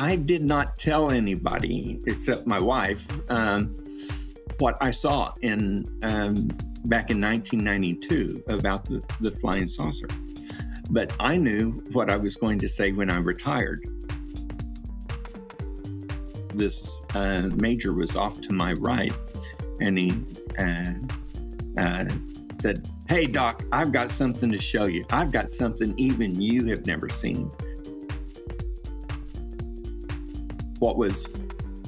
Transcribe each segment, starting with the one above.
I did not tell anybody except my wife what I saw in back in 1992 about the flying saucer. But I knew what I was going to say when I retired. This major was off to my right, and he said, "Hey, Doc, I've got something to show you. I've got something even you have never seen." What was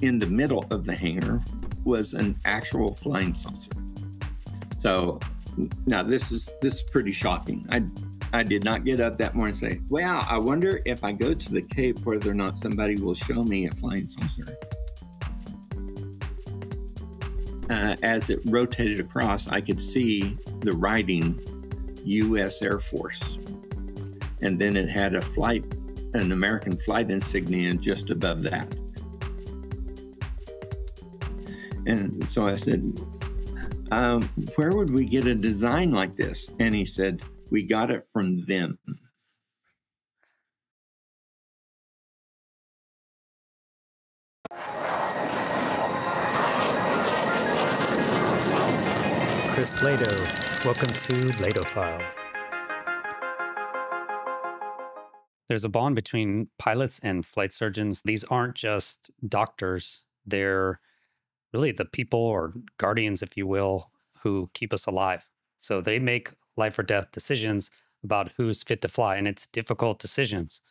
in the middle of the hangar was an actual flying saucer. So now this is pretty shocking. I did not get up that morning and say, "Well, I wonder if I go to the Cape whether or not somebody will show me a flying saucer." As it rotated across, I could see the writing U.S. Air Force. And then it had an American flight insignia just above that. And so I said, "Where would we get a design like this?" And he said, "We got it from them." Chris Lehto, welcome to Lehto Files. There's a bond between pilots and flight surgeons. These aren't just doctors. They're really the people or guardians, if you will, who keep us alive. So they make life or death decisions about who's fit to fly, and it's difficult decisions.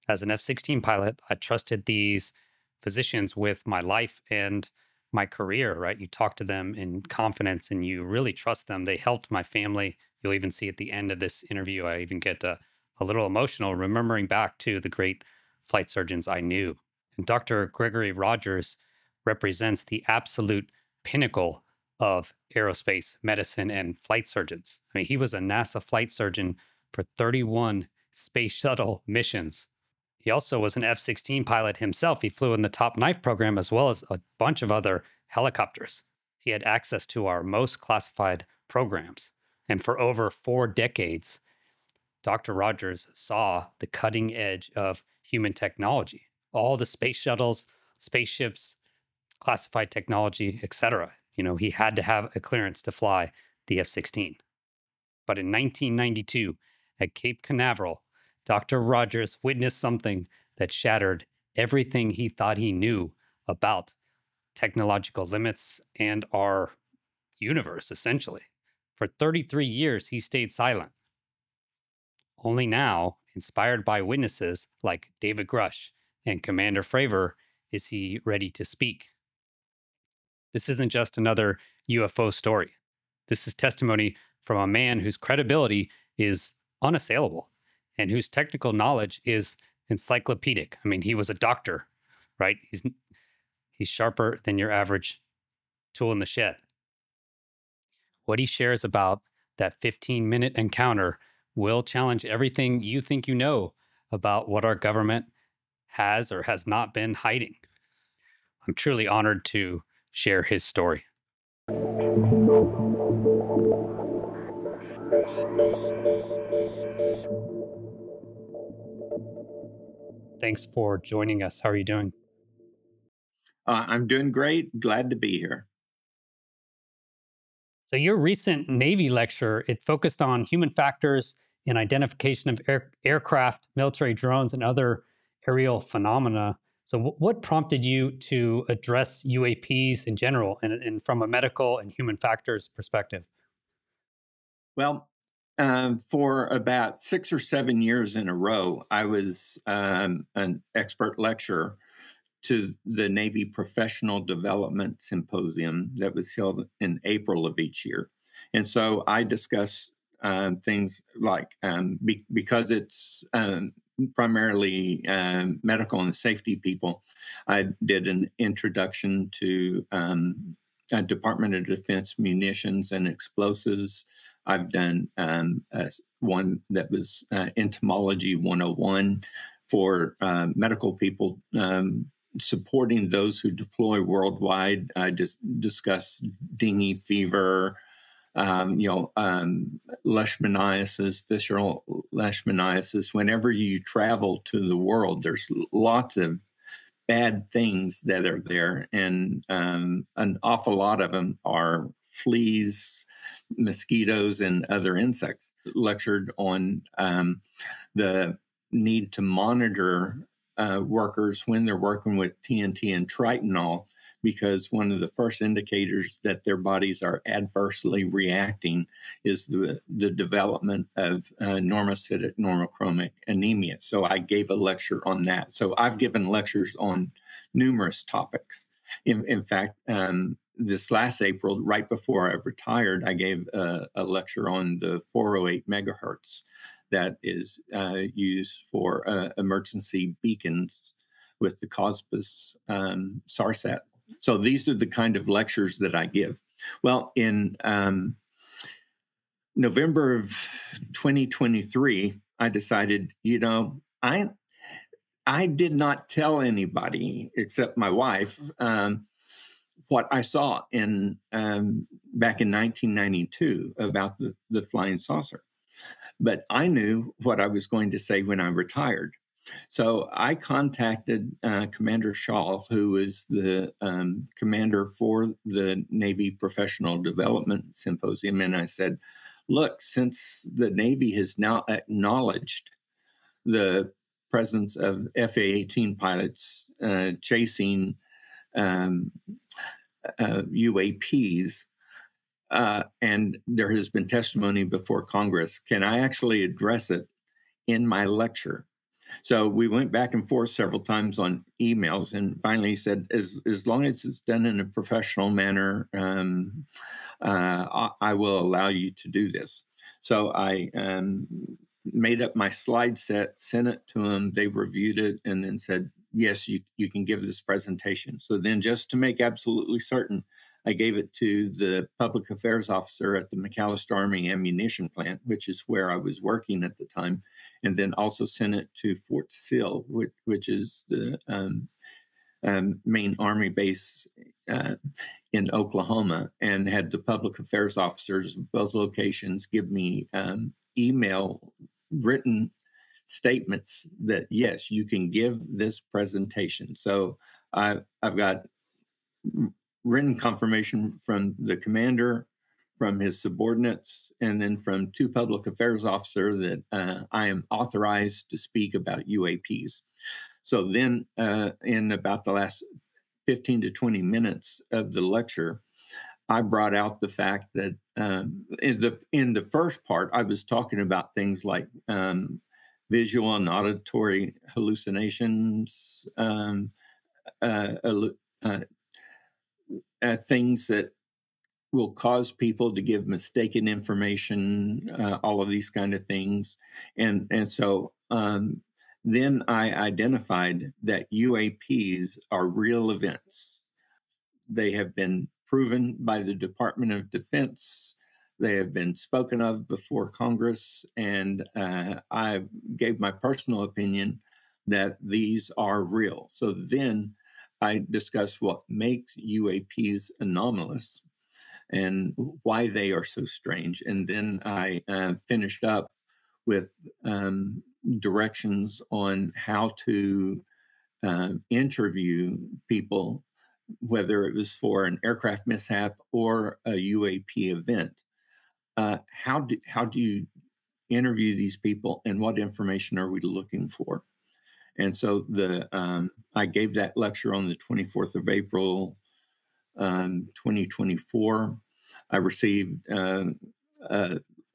As an F-16 pilot, I trusted these physicians with my life and my career, right? You talk to them in confidence and you really trust them. They helped my family. You'll even see at the end of this interview, I even get a little emotional remembering back to the great flight surgeons I knew. And Dr. Gregory Rogers represents the absolute pinnacle of aerospace medicine and flight surgeons. I mean, he was a NASA flight surgeon for 31 space shuttle missions. He also was an F-16 pilot himself. He flew in the Top Knife program as well as a bunch of other helicopters. He had access to our most classified programs. And for over 4 decades, Dr. Rogers saw the cutting edge of human technology, all the space shuttles, spaceships, classified technology, etc. You know, he had to have a clearance to fly the F-16. But in 1992, at Cape Canaveral, Dr. Rogers witnessed something that shattered everything he thought he knew about technological limits and our universe, essentially. For 33 years, he stayed silent. Only now, inspired by witnesses like David Grush and Commander Fravor, is he ready to speak. This isn't just another UFO story. This is testimony from a man whose credibility is unassailable and whose technical knowledge is encyclopedic. I mean, he was a doctor, right? He's sharper than your average tool in the shed. What he shares about that 15-minute encounter will challenge everything you think you know about what our government has or has not been hiding. I'm truly honored to share his story. Thanks for joining us. How are you doing? I'm doing great. Glad to be here. So your recent Navy lecture, it focused on human factors in identification of aircraft, military drones, and other aerial phenomena. So what prompted you to address UAPs in general and from a medical and human factors perspective? Well, for about 6 or 7 years in a row, I was an expert lecturer to the Navy Professional Development Symposium that was held in April of each year. And so I discuss things like, because it's primarily medical and safety people, I did an introduction to Department of Defense munitions and explosives. I've done one that was Entomology 101 for medical people, supporting those who deploy worldwide. I just discuss dengue fever, leishmaniasis, visceral leishmaniasis. Whenever you travel to the world, there's lots of bad things that are there, and an awful lot of them are fleas, mosquitoes, and other insects. Lectured on the need to monitor workers when they're working with TNT and tritonol, because one of the first indicators that their bodies are adversely reacting is the development of normocytic normochronic anemia. So I gave a lecture on that. So I've given lectures on numerous topics. In fact, this last April, right before I retired, I gave a lecture on the 408 megahertz that is used for emergency beacons with the COSPAS SARSAT. So these are the kind of lectures that I give. Well, in November of 2023, I decided, I did not tell anybody except my wife what I saw in back in 1992 about the flying saucer. But I knew what I was going to say when I retired. So I contacted Commander Shaw, who is the commander for the Navy Professional Development Symposium, and I said, look, since the Navy has now acknowledged the presence of FA-18 pilots chasing UAPs, and there has been testimony before Congress, can I actually address it in my lecture? So we went back and forth several times on emails, and finally he said, as long as it's done in a professional manner, I will allow you to do this. So I made up my slide set, sent it to them. They reviewed it and then said, yes, you can give this presentation. So then, just to make absolutely certain, I gave it to the public affairs officer at the McAllister Army Ammunition Plant, which is where I was working at the time, and then also sent it to Fort Sill, which is the main Army base in Oklahoma, and had the public affairs officers of both locations give me email written statements that, yes, you can give this presentation. So I've got written confirmation from the commander, from his subordinates, and then from two public affairs officers that I am authorized to speak about UAPs. So then in about the last 15 to 20 minutes of the lecture, I brought out the fact that in the first part, I was talking about things like visual and auditory hallucinations, things that will cause people to give mistaken information, all of these kind of things. And so then I identified that UAPs are real events. They have been proven by the Department of Defense. They have been spoken of before Congress. And I gave my personal opinion that these are real. So then I discussed what makes UAPs anomalous and why they are so strange. And then I finished up with directions on how to interview people, whether it was for an aircraft mishap or a UAP event. How do you interview these people, and what information are we looking for? And so I gave that lecture on the 24th of April, 2024. I received a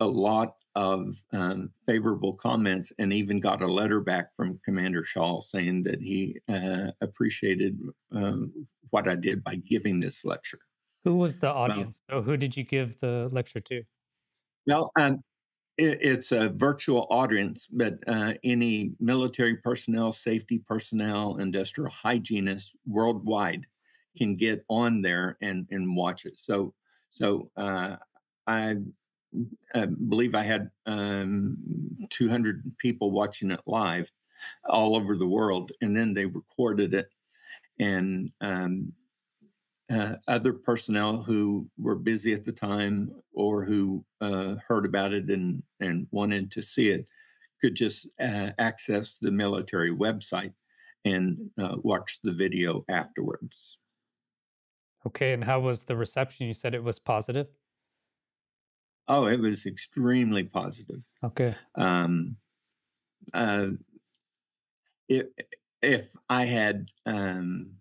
lot of favorable comments, and even got a letter back from Commander Shaw saying that he appreciated what I did by giving this lecture. Who was the Well, audience? So who did you give the lecture to? well, it's a virtual audience, but any military personnel, safety personnel, industrial hygienists worldwide can get on there and watch it. So I believe I had 200 people watching it live all over the world, and then they recorded it, and other personnel who were busy at the time or who heard about it and wanted to see it could just access the military website and watched the video afterwards. Okay, and how was the reception? You said it was positive? Oh, it was extremely positive. Okay. Um, uh, if, if I had been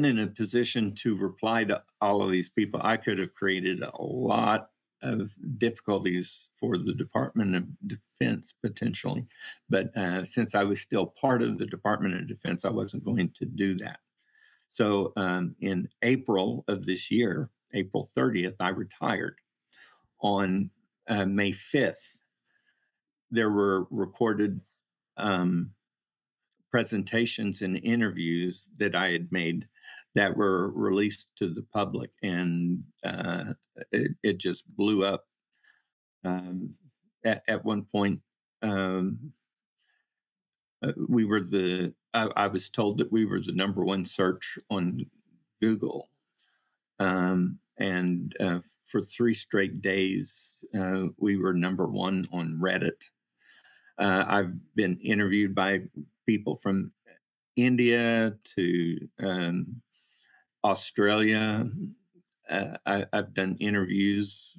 in a position to reply to all of these people, I could have created a lot of difficulties for the Department of Defense potentially. But since I was still part of the Department of Defense, I wasn't going to do that. So in April of this year, April 30th, I retired. On May 5th, there were recorded presentations and interviews that I had made that were released to the public, and it just blew up. At one point, we were I was told that we were the number one search on Google, and for 3 straight days, we were number one on Reddit. I've been interviewed by people from India to Australia. I've done interviews.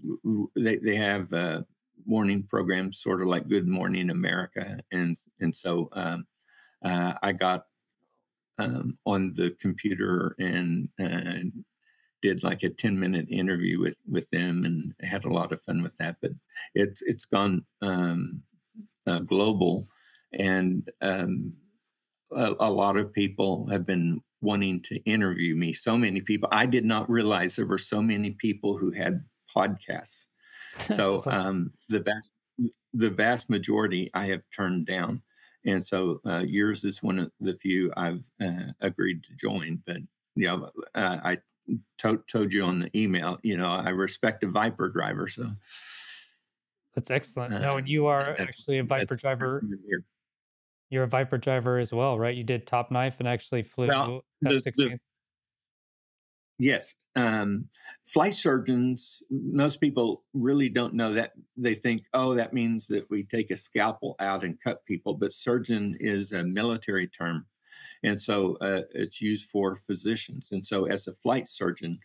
They have morning programs, sort of like Good Morning America, and so I got on the computer and did like a 10-minute interview with them, and had a lot of fun with that. But it's gone global, and a lot of people have been wanting to interview me. So many people. I did not realize there were so many people who had podcasts. So the vast majority I have turned down, and so yours is one of the few I've agreed to join. But I told you on the email, I respect a Viper driver, so That's excellent. No, and you are actually a Viper driver. You're a Viper driver as well, right? You did Top Knife and actually Well, flew the F-16s. yes, flight surgeons. Most people really don't know that. They think, oh, that means that we take a scalpel out and cut people. But surgeon is a military term, and so it's used for physicians. And so, as a flight surgeon,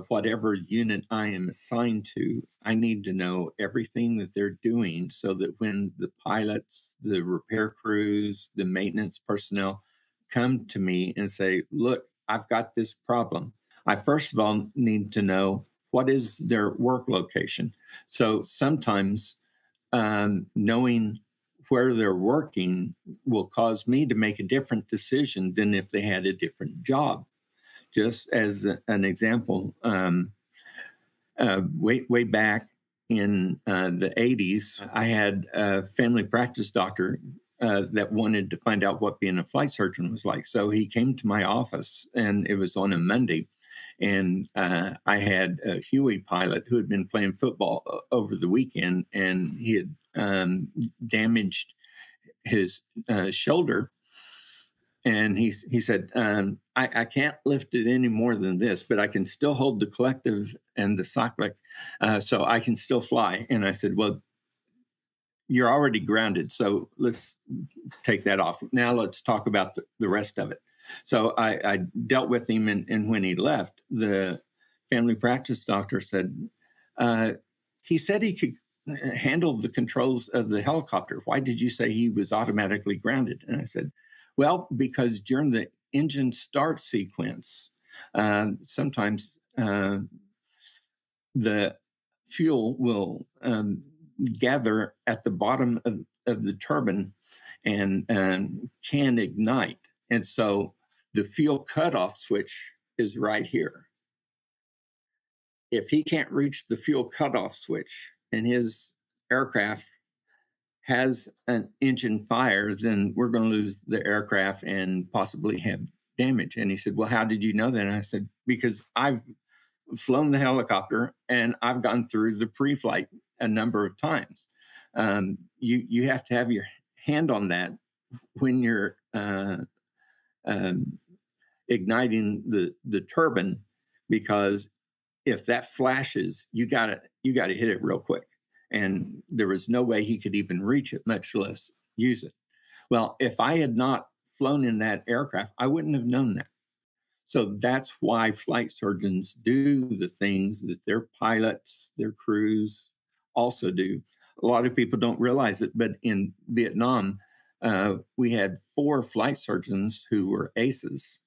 whatever unit I am assigned to, I need to know everything that they're doing so that when the pilots, the repair crews, the maintenance personnel come to me and say, look, I've got this problem, I first of all need to know what is their work location. So sometimes knowing where they're working will cause me to make a different decision than if they had a different job. Just as an example, way back in the 80s, I had a family practice doctor that wanted to find out what being a flight surgeon was like. So he came to my office, and it was on a Monday. And I had a Huey pilot who had been playing football over the weekend, and he had damaged his shoulder. And he said, I can't lift it any more than this, but I can still hold the collective and the cyclic, so I can still fly. And I said, well, you're already grounded, so let's take that off. Now let's talk about the rest of it. So I dealt with him, and when he left, the family practice doctor said, he said he could handle the controls of the helicopter. Why did you say he was automatically grounded? And I said, well, because during the engine start sequence, sometimes the fuel will gather at the bottom of the turbine and can ignite. And so the fuel cutoff switch is right here. If he can't reach the fuel cutoff switch and his aircraft has an engine fire, then we're going to lose the aircraft and possibly have damage. And he said, well, how did you know that? And I said, because I've flown the helicopter and I've gone through the pre-flight a number of times. You have to have your hand on that when you're igniting the turbine, because if that flashes, you got to hit it real quick. And there was no way he could even reach it, much less use it. Well, if I had not flown in that aircraft, I wouldn't have known that. So that's why flight surgeons do the things that their pilots, their crews also do. A lot of people don't realize it, but in Vietnam, we had 4 flight surgeons who were aces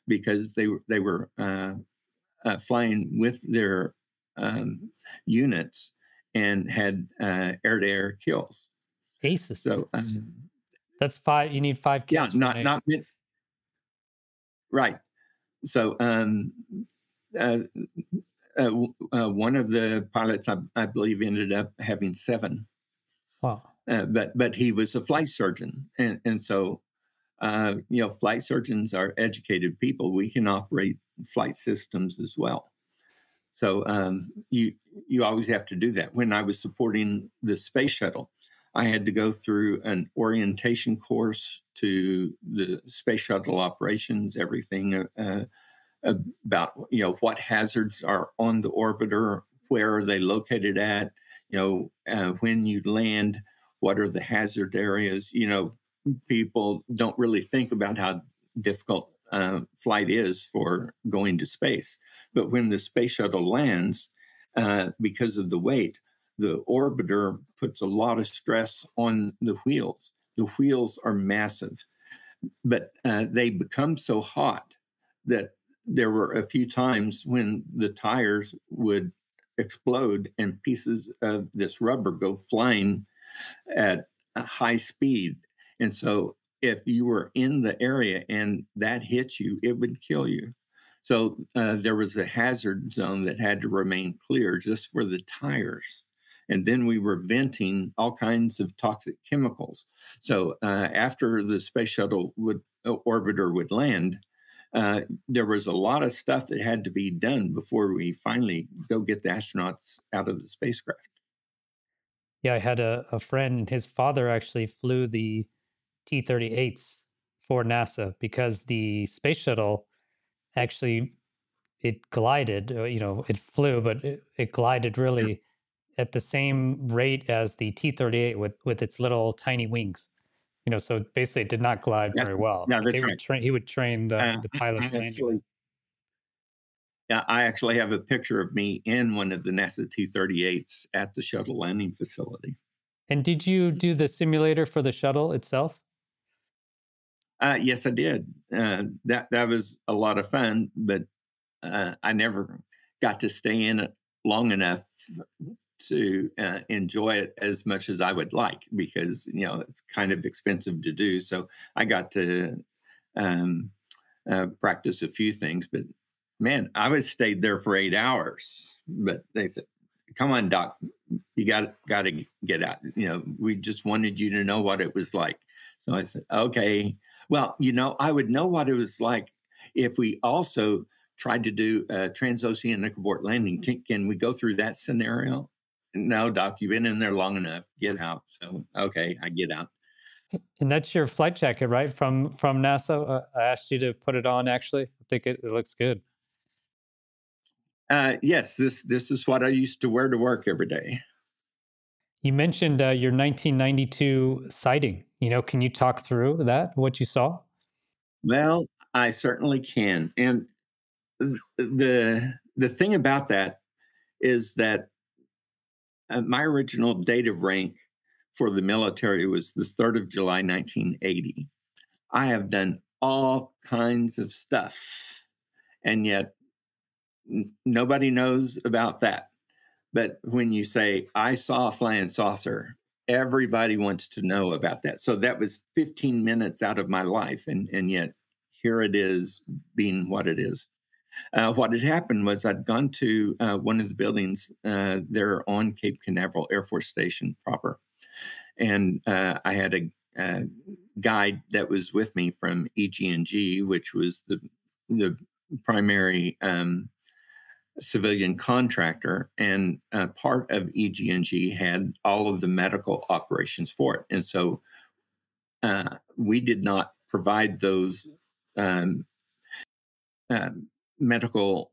because they were flying with their units and had air-to-air kills. Aces. So That's 5. You need 5 yeah, kills for an not ace. right. So uh, one of the pilots, I believe, ended up having 7. Wow. But he was a flight surgeon, and so flight surgeons are educated people. We can operate flight systems as well. So you always have to do that. When I was supporting the space shuttle, I had to go through an orientation course to the space shuttle operations, everything about what hazards are on the orbiter, where are they located at, when you land, what are the hazard areas. People don't really think about how difficult flight is for going to space, but when the space shuttle lands, because of the weight, the orbiter puts a lot of stress on the wheels. The wheels are massive, but they become so hot that there were a few times when the tires would explode and pieces of this rubber go flying at a high speed. And so if you were in the area and that hit you, it would kill you. So there was a hazard zone that had to remain clear just for the tires. And then we were venting all kinds of toxic chemicals. So after the space shuttle orbiter would land, there was a lot of stuff that had to be done before we finally go get the astronauts out of the spacecraft. Yeah, I had a friend, his father actually flew the T-38s for NASA because the space shuttle actually it glided, it flew, but it glided really at the same rate as the T-38 with its little tiny wings. So basically it did not glide Yeah, very well. yeah, But they that's would right. train he would train the I pilots landing it. actually, yeah, I actually have a picture of me in one of the NASA T-38s at the shuttle landing facility. And did you do the simulator for the shuttle itself? Yes, I did. That was a lot of fun, but I never got to stay in it long enough to enjoy it as much as I would like because it's kind of expensive to do. So I got to um, practice a few things, but man, I was stayed there for 8 hours. But they said, "Come on, Doc, you got to get out. We just wanted you to know what it was like." So I said, "Okay." Well, I would know what it was like if we also tried to do a transoceanic abort landing. Can we go through that scenario? No, Doc, you've been in there long enough. Get out. So okay, I get out. And that's your flight jacket, right? From NASA. I asked you to put it on. Actually, I think it looks good. Yes, this is what I used to wear to work every day. You mentioned your 1992 sighting. Can you talk through that? What you saw? Well, I certainly can. And the thing about that is that my original date of rank for the military was the 3rd of July, 1980. I have done all kinds of stuff, and yet nobody knows about that. But when you say, I saw a flying saucer, everybody wants to know about that. So that was 15 minutes out of my life. And yet here it is being what it is. What had happened was I'd gone to one of the buildings there on Cape Canaveral Air Force Station proper. And I had a guide that was with me from EG&G, which was the primary civilian contractor, and part of EG&G had all of the medical operations for it. And so we did not provide those um, uh, medical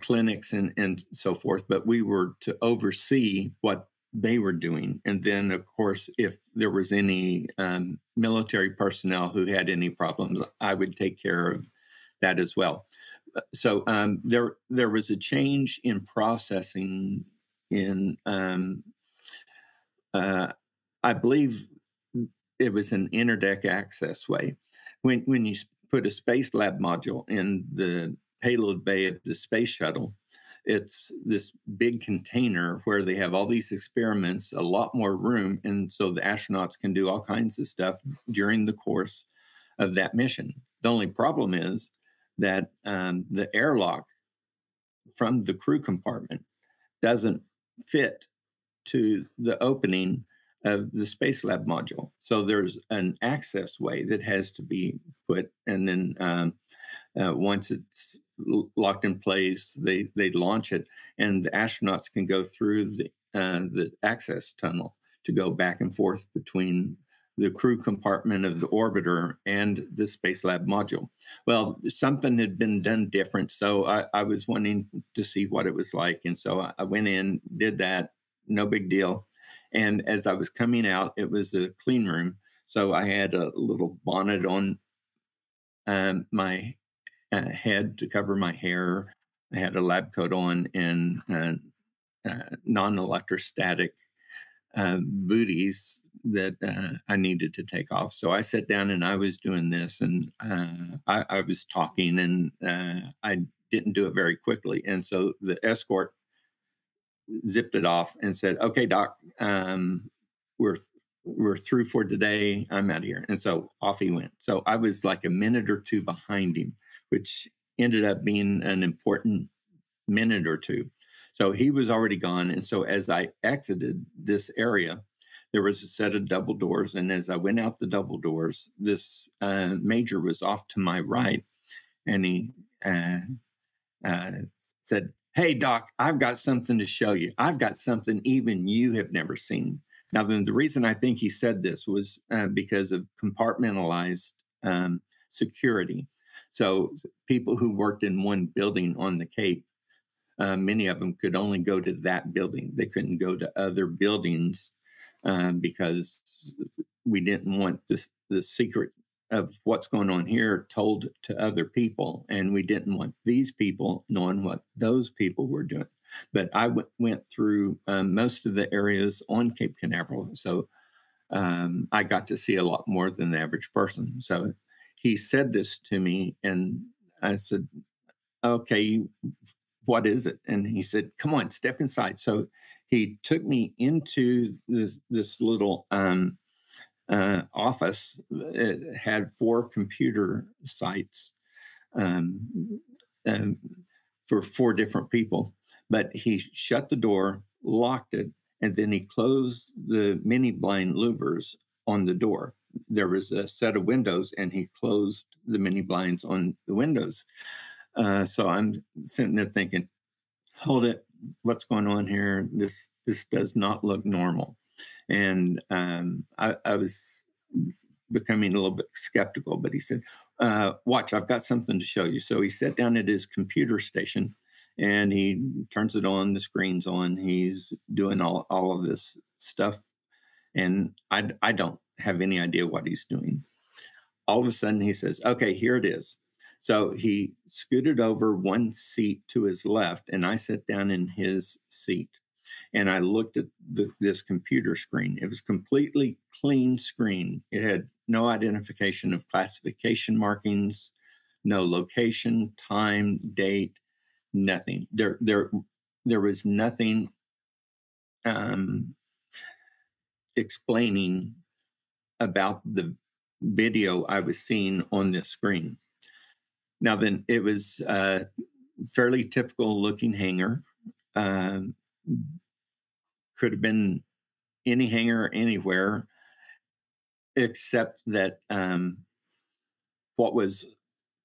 clinics and so forth, but we were to oversee what they were doing. And then, of course, if there was any military personnel who had any problems, I would take care of that as well. So there was a change in processing in, I believe it was an interdeck access way. When you put a Space Lab module in the payload bay of the space shuttle, it's this big container where they have all these experiments, a lot more room, and so the astronauts can do all kinds of stuff during the course of that mission. The only problem is that the airlock from the crew compartment doesn't fit to the opening of the Space Lab module. So there's an access way that has to be put, and then once it's locked in place, they launch it, and the astronauts can go through the access tunnel to go back and forth between the crew compartment of the orbiter and the Space Lab module. Well, something had been done different, so I was wanting to see what it was like, and so I went in, did that, no big deal. And as I was coming out, it was a clean room, so I had a little bonnet on my head to cover my hair. I had a lab coat on and non-electrostatic booties that I needed to take off. So I sat down and I was doing this, and I was talking, and I didn't do it very quickly. And so the escort zipped it off and said, "Okay, Doc, we're through for today. I'm out of here." And so off he went. So I was like a minute or two behind him, which ended up being an important minute or two. So he was already gone. And so as I exited this area, there was a set of double doors. And as I went out the double doors, this major was off to my right. And he said, "Hey, Doc, I've got something to show you. I've got something even you have never seen." Now, then the reason I think he said this was because of compartmentalized security. So people who worked in one building on the Cape, many of them could only go to that building. They couldn't go to other buildings because we didn't want the secret of what's going on here told to other people. And we didn't want these people knowing what those people were doing. But I went through most of the areas on Cape Canaveral. So I got to see a lot more than the average person. So he said this to me, and I said, "Okay, what is it?" And he said, "Come on, step inside." So he took me into this little office. It had 4 computer sites for 4 different people. But he shut the door, locked it, and then he closed the mini blind louvers on the door. There was a set of windows, and he closed the mini blinds on the windows. So I'm sitting there thinking, hold it, what's going on here? This does not look normal. And I was becoming a little bit skeptical, but he said, "Watch, I've got something to show you." So he sat down at his computer station, and he turns it on, the screen's on, he's doing all of this stuff. And I don't have any idea what he's doing. All of a sudden he says, "Okay, here it is." So he scooted over one seat to his left, and I sat down in his seat. And I looked at this computer screen. It was completely clean screen. It had no identification of classification markings, no location, time, date, nothing. There was nothing explaining about the video I was seeing on the screen. Now, then, it was a fairly typical looking hangar. Could have been any hangar anywhere, except that what was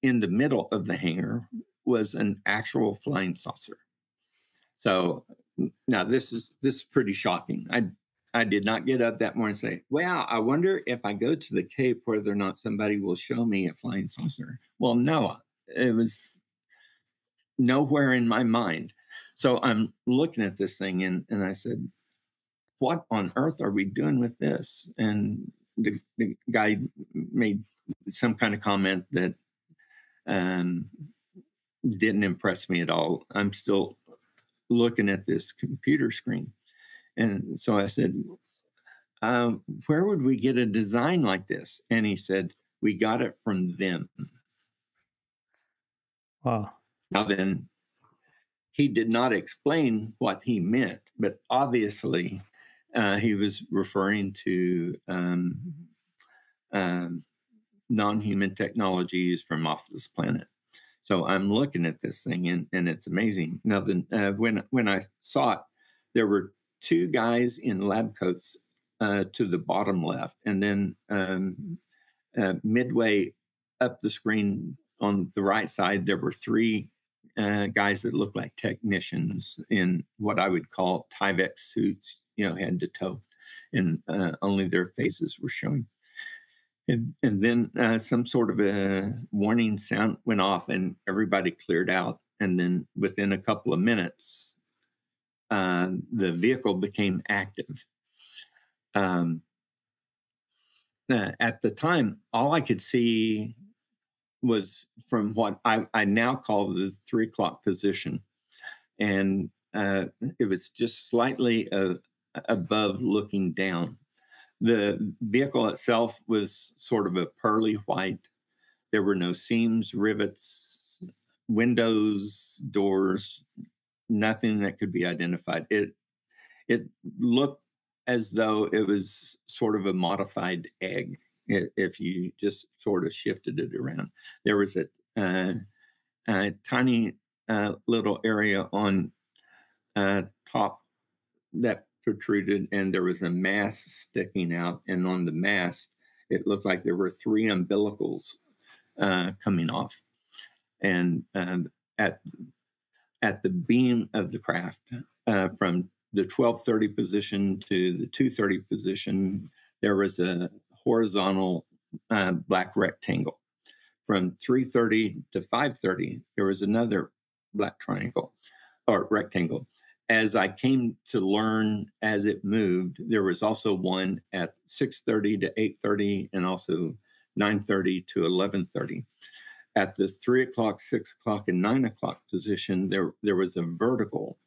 in the middle of the hangar was an actual flying saucer. So now this is pretty shocking. I did not get up that morning and say, "Well, I wonder if I go to the Cape whether or not somebody will show me a flying saucer." Well, no, it was nowhere in my mind. So I'm looking at this thing, and I said, what on earth are we doing with this? And the guy made some kind of comment that didn't impress me at all. I'm still looking at this computer screen. And so I said, where would we get a design like this? And he said, we got it from them. Wow. Now then, he did not explain what he meant, but obviously he was referring to non-human technologies from off this planet. So I'm looking at this thing, and it's amazing. Now, when I saw it, there were two guys in lab coats to the bottom left, and then midway up the screen on the right side, there were three guys that looked like technicians in what I would call Tyvek suits, head to toe, and only their faces were showing. And then some sort of a warning sound went off, and everybody cleared out. And then within a couple of minutes, the vehicle became active. At the time, all I could see was from what I now call the 3 o'clock position. And it was just slightly above looking down. The vehicle itself was sort of a pearly white. There were no seams, rivets, windows, doors, nothing that could be identified. It looked as though it was sort of a modified egg if you just sort of shifted it around. There was a tiny little area on top that protruded, and there was a mast sticking out. And on the mast, it looked like there were 3 umbilicals coming off. And at the beam of the craft, from the 1230 position to the 230 position, there was a horizontal black rectangle. From 330 to 530, there was another black triangle or rectangle. As I came to learn as it moved, there was also one at 6:30 to 8:30, and also 9:30 to 11:30. At the 3 o'clock, 6 o'clock, and 9 o'clock position, there was a vertical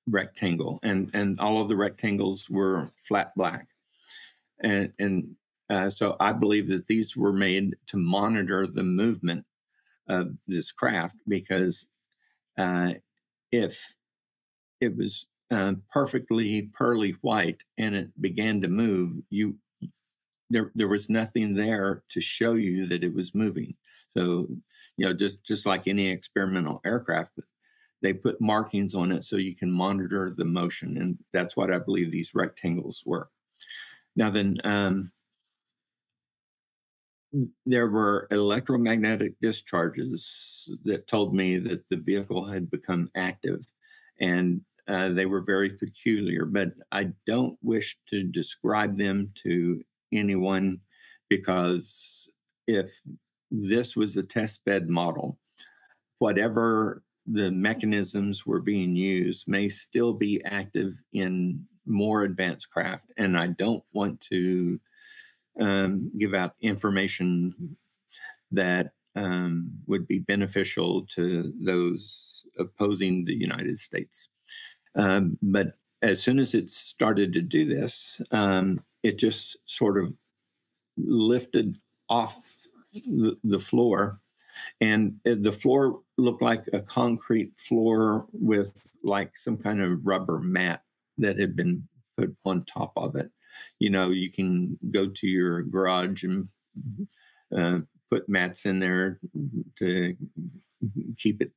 rectangle, and all of the rectangles were flat black. And so I believe that these were made to monitor the movement of this craft, because if it was perfectly pearly white and it began to move, there was nothing there to show you that it was moving. So, just like any experimental aircraft, they put markings on it so you can monitor the motion, and that's what I believe these rectangles were. Now then, there were electromagnetic discharges that told me that the vehicle had become active, and they were very peculiar, but I don't wish to describe them to anyone, because if this was a test bed model, whatever the mechanisms were being used may still be active in more advanced craft, and I don't want to give out information that would be beneficial to those opposing the United States. But as soon as it started to do this, it just sort of lifted off the floor, and the floor looked like a concrete floor with like some kind of rubber mat that had been put on top of it. You can go to your garage and put mats in there to keep it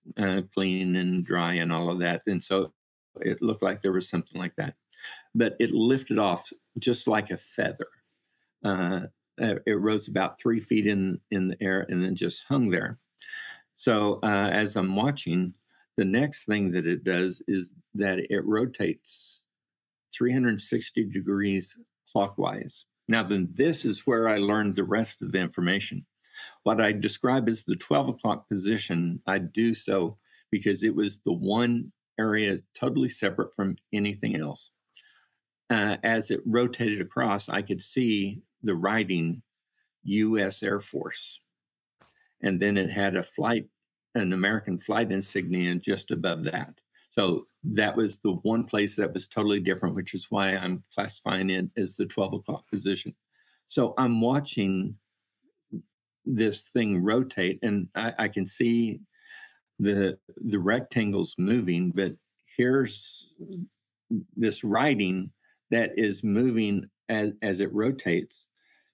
clean and dry and all of that. And so it looked like there was something like that. But it lifted off just like a feather. It rose about 3 feet in the air and then just hung there. So as I'm watching, the next thing that it does is that it rotates 360 degrees clockwise. Now, then, this is where I learned the rest of the information. What I describe as the 12 o'clock position, I do so because it was the one area totally separate from anything else. As it rotated across, I could see the writing U.S. Air Force. And then it had an American flight insignia just above that. So that was the one place that was totally different, which is why I'm classifying it as the 12 o'clock position. So I'm watching this thing rotate, and I can see the rectangles moving, but here's this writing that is moving as it rotates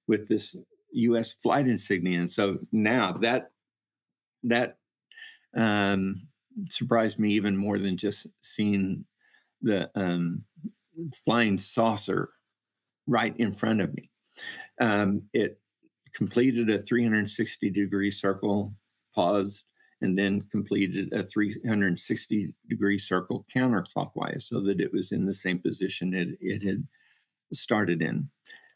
with this U.S. flight insignia. And so now that surprised me even more than just seeing the flying saucer right in front of me. It completed a 360-degree circle, paused, and then completed a 360-degree circle counterclockwise so that it was in the same position it had started in.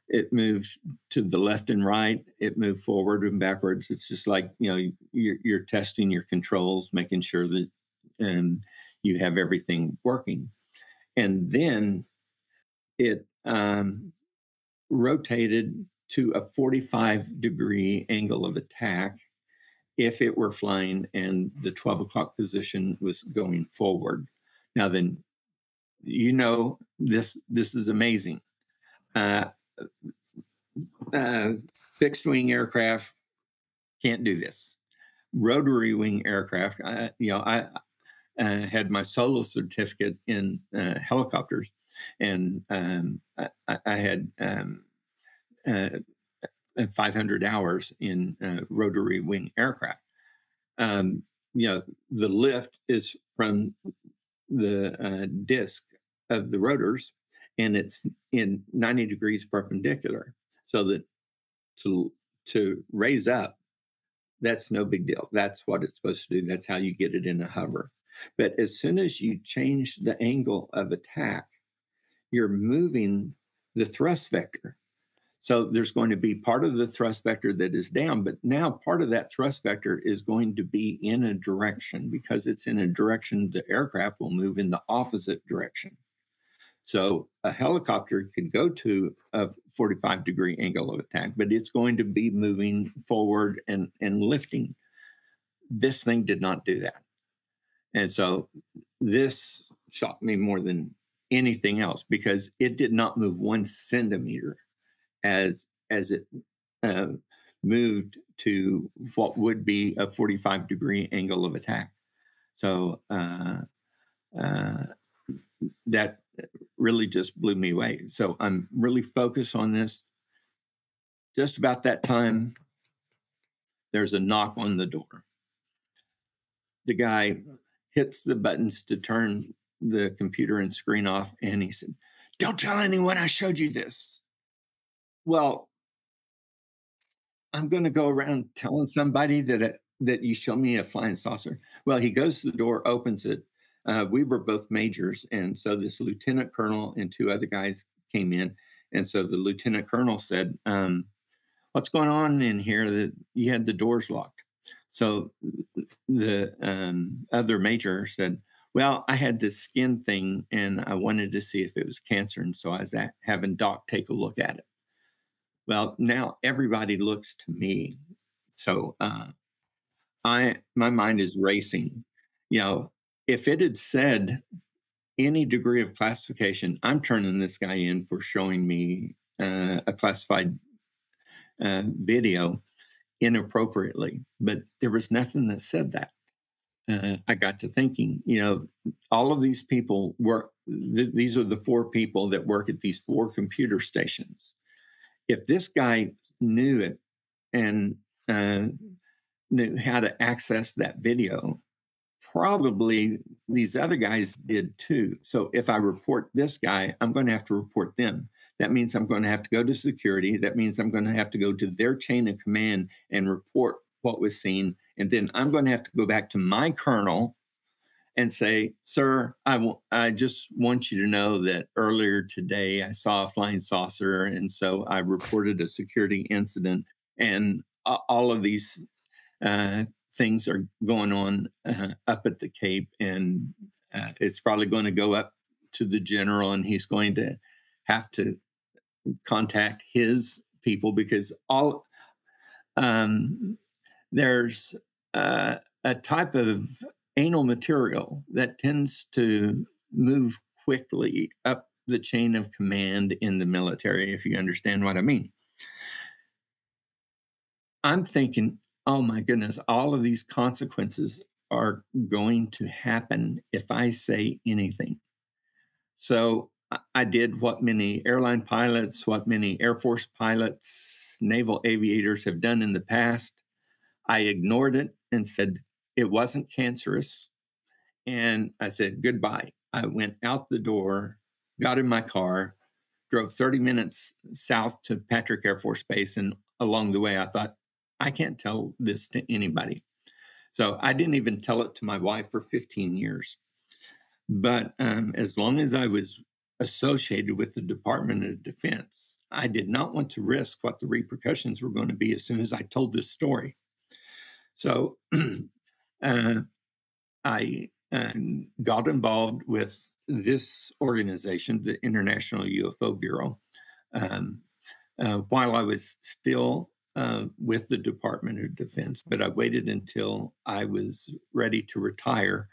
It moved to the left and right. It moved forward and backwards. It's just like, you're testing your controls, making sure that you have everything working. And then it rotated to a 45-degree angle of attack if it were flying and the 12 o'clock position was going forward. Now then, this is amazing. Fixed wing aircraft can't do this. Rotary wing aircraft, I had my solo certificate in helicopters, and I had 500 hours in rotary wing aircraft. The lift is from the disc of the rotors, and it's in 90 degrees perpendicular, so that to raise up, that's no big deal. That's what it's supposed to do. That's how you get it in a hover. But as soon as you change the angle of attack, you're moving the thrust vector. So there's going to be part of the thrust vector that is down, but now part of that thrust vector is going to be in a direction. Because it's in a direction, the aircraft will move in the opposite direction. So a helicopter could go to a 45-degree angle of attack, but it's going to be moving forward and lifting. This thing did not do that. And so this shocked me more than anything else, because it did not move 1 centimeter as it moved to what would be a 45-degree angle of attack. So that really just blew me away. So I'm really focused on this. Just about that time, there's a knock on the door. The guy hits the buttons to turn the computer and screen off, and he said, "Don't tell anyone I showed you this." Well, I'm going to go around telling somebody that you show me a flying saucer. Well, he goes to the door, opens it. We were both majors, and so this lieutenant colonel and 2 other guys came in. And so the lieutenant colonel said, "What's going on in here that you had the doors locked?" So the other major said, "Well, I had this skin thing, and I wanted to see if it was cancer, and so I was having Doc take a look at it." Well, now everybody looks to me. So my mind is racing. If it had said any degree of classification, I'm turning this guy in for showing me a classified video inappropriately. But there was nothing that said that. I got to thinking, all of these people work. These are the 4 people that work at these 4 computer stations. If this guy knew it and knew how to access that video, probably these other guys did too. So if I report this guy, I'm going to have to report them. That means I'm going to have to go to security. That means I'm going to have to go to their chain of command and report what was seen. And then I'm going to have to go back to my colonel and say, "Sir, I just want you to know that earlier today I saw a flying saucer, and so I reported a security incident, and all of these things are going on up at the Cape, and It's probably going to go up to the general, and he's going to have to contact his people, because there's a type of anal material that tends to move quickly up the chain of command in the military, if you understand what I mean. I'm thinking, oh my goodness, all of these consequences are going to happen if I say anything. So I did what many airline pilots, what many Air Force pilots, naval aviators have done in the past. I ignored it and said it wasn't cancerous. And I said goodbye. I went out the door, got in my car, drove 30 minutes south to Patrick Air Force Base. And along the way, I thought, I can't tell this to anybody. So I didn't even tell it to my wife for 15 years. But as long as I was associated with the Department of Defense, I did not want to risk what the repercussions were going to be as soon as I told this story. So I got involved with this organization, the International UFO Bureau, while I was still with the Department of Defense, but I waited until I was ready to retire.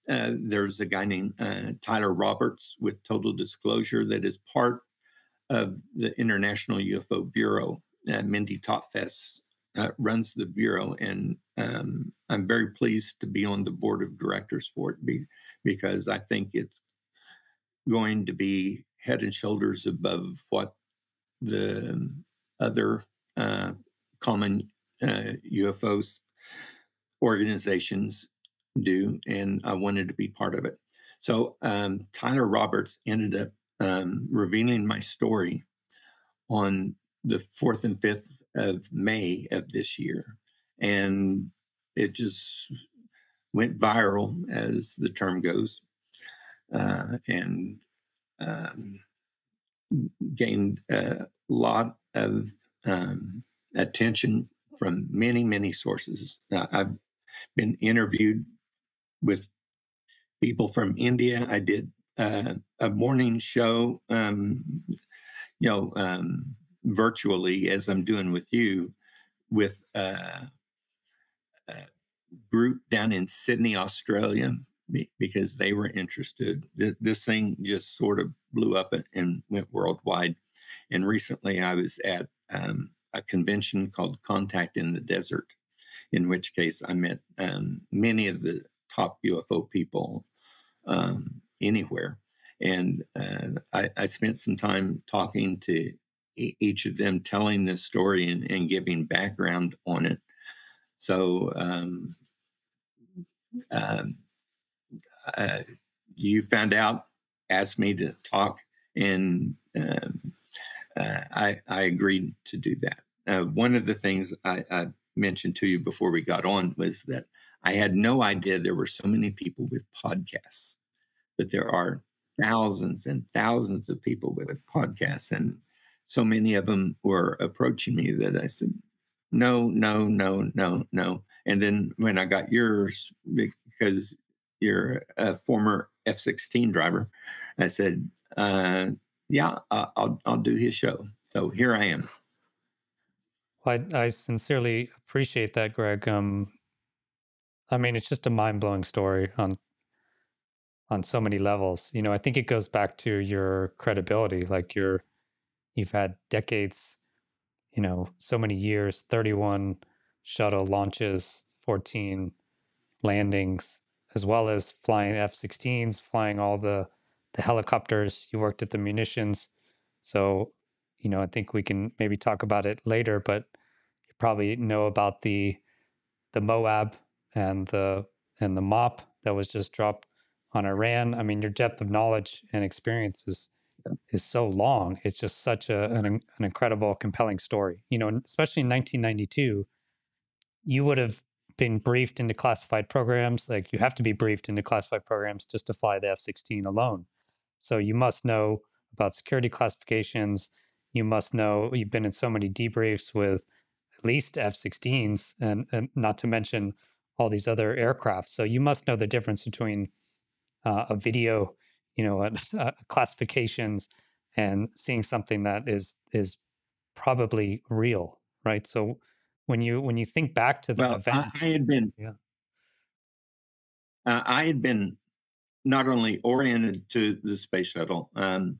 There's a guy named Tyler Roberts with Total Disclosure that is part of the International UFO Bureau. Mindy Topfest runs the Bureau, and I'm very pleased to be on the board of directors for it, because I think it's going to be head and shoulders above what the other common UFOs organizations do, and I wanted to be part of it. So Tyler Roberts ended up revealing my story on the 4th and 5th of May of this year. And it just went viral, as the term goes, and gained a lot of attention from many, many sources. I've been interviewed with people from India. I did a morning show, virtually, as I'm doing with you, with a group down in Sydney, Australia, because they were interested. This thing just sort of blew up and went worldwide. And recently I was at a convention called Contact in the Desert, in which case I met many of the top UFO people anywhere. And I spent some time talking to each of them, telling this story and giving background on it. So you found out, asked me to talk, and I agreed to do that. One of the things I mentioned to you before we got on was that I had no idea there were so many people with podcasts, but there are thousands and thousands of people with podcasts, and so many of them were approaching me that I said, no, no, no, no, no. And then when I got yours, because you're a former F-16 driver, I said, yeah, I'll do his show. So here I am. Well, I sincerely appreciate that, Greg. I mean, it's just a mind-blowing story on so many levels. I think it goes back to your credibility. Like you've had decades, so many years, 31 shuttle launches, 14 landings, as well as flying F-16s, flying all the helicopters. You worked at the munitions. So, I think we can maybe talk about it later, but you probably know about the Moab and the MOP that was just dropped on Iran. I mean, your depth of knowledge and experience is so long. It's just such an incredible, compelling story. Especially in 1992, you would have been briefed into classified programs. Like you have to be briefed into classified programs just to fly the F-16 alone. So you must know about security classifications. You must know you've been in so many debriefs with at least F-16s, and not to mention all these other aircraft. So you must know the difference between a video, classifications, and seeing something that is probably real, right? So when you think back to that Well, event, yeah, I had been not only oriented to the space shuttle. Got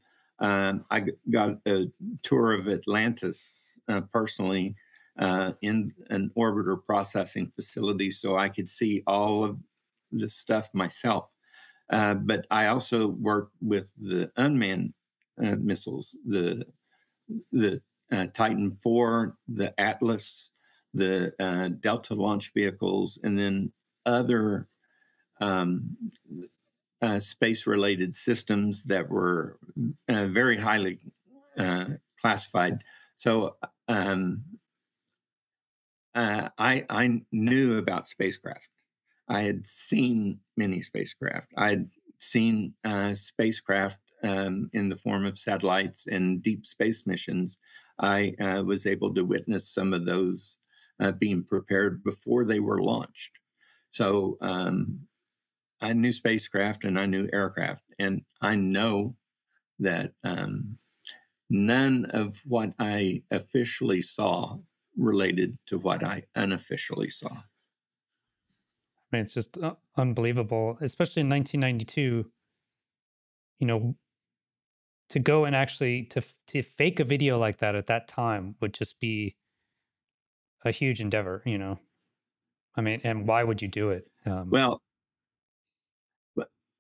a tour of Atlantis personally in an orbiter processing facility, so I could see all of the stuff myself. But I also worked with the unmanned missiles, the Titan IV, the Atlas, the Delta launch vehicles, and then other um, space-related systems that were very highly classified. So I knew about spacecraft. I had seen many spacecraft. I had seen spacecraft in the form of satellites and deep space missions. I was able to witness some of those being prepared before they were launched. So I knew spacecraft and I knew aircraft, and I know that none of what I officially saw related to what I unofficially saw. I mean, it's just unbelievable, especially in 1992. You know, to go and actually to fake a video like that at that time would just be a huge endeavor. I mean, and why would you do it? Well,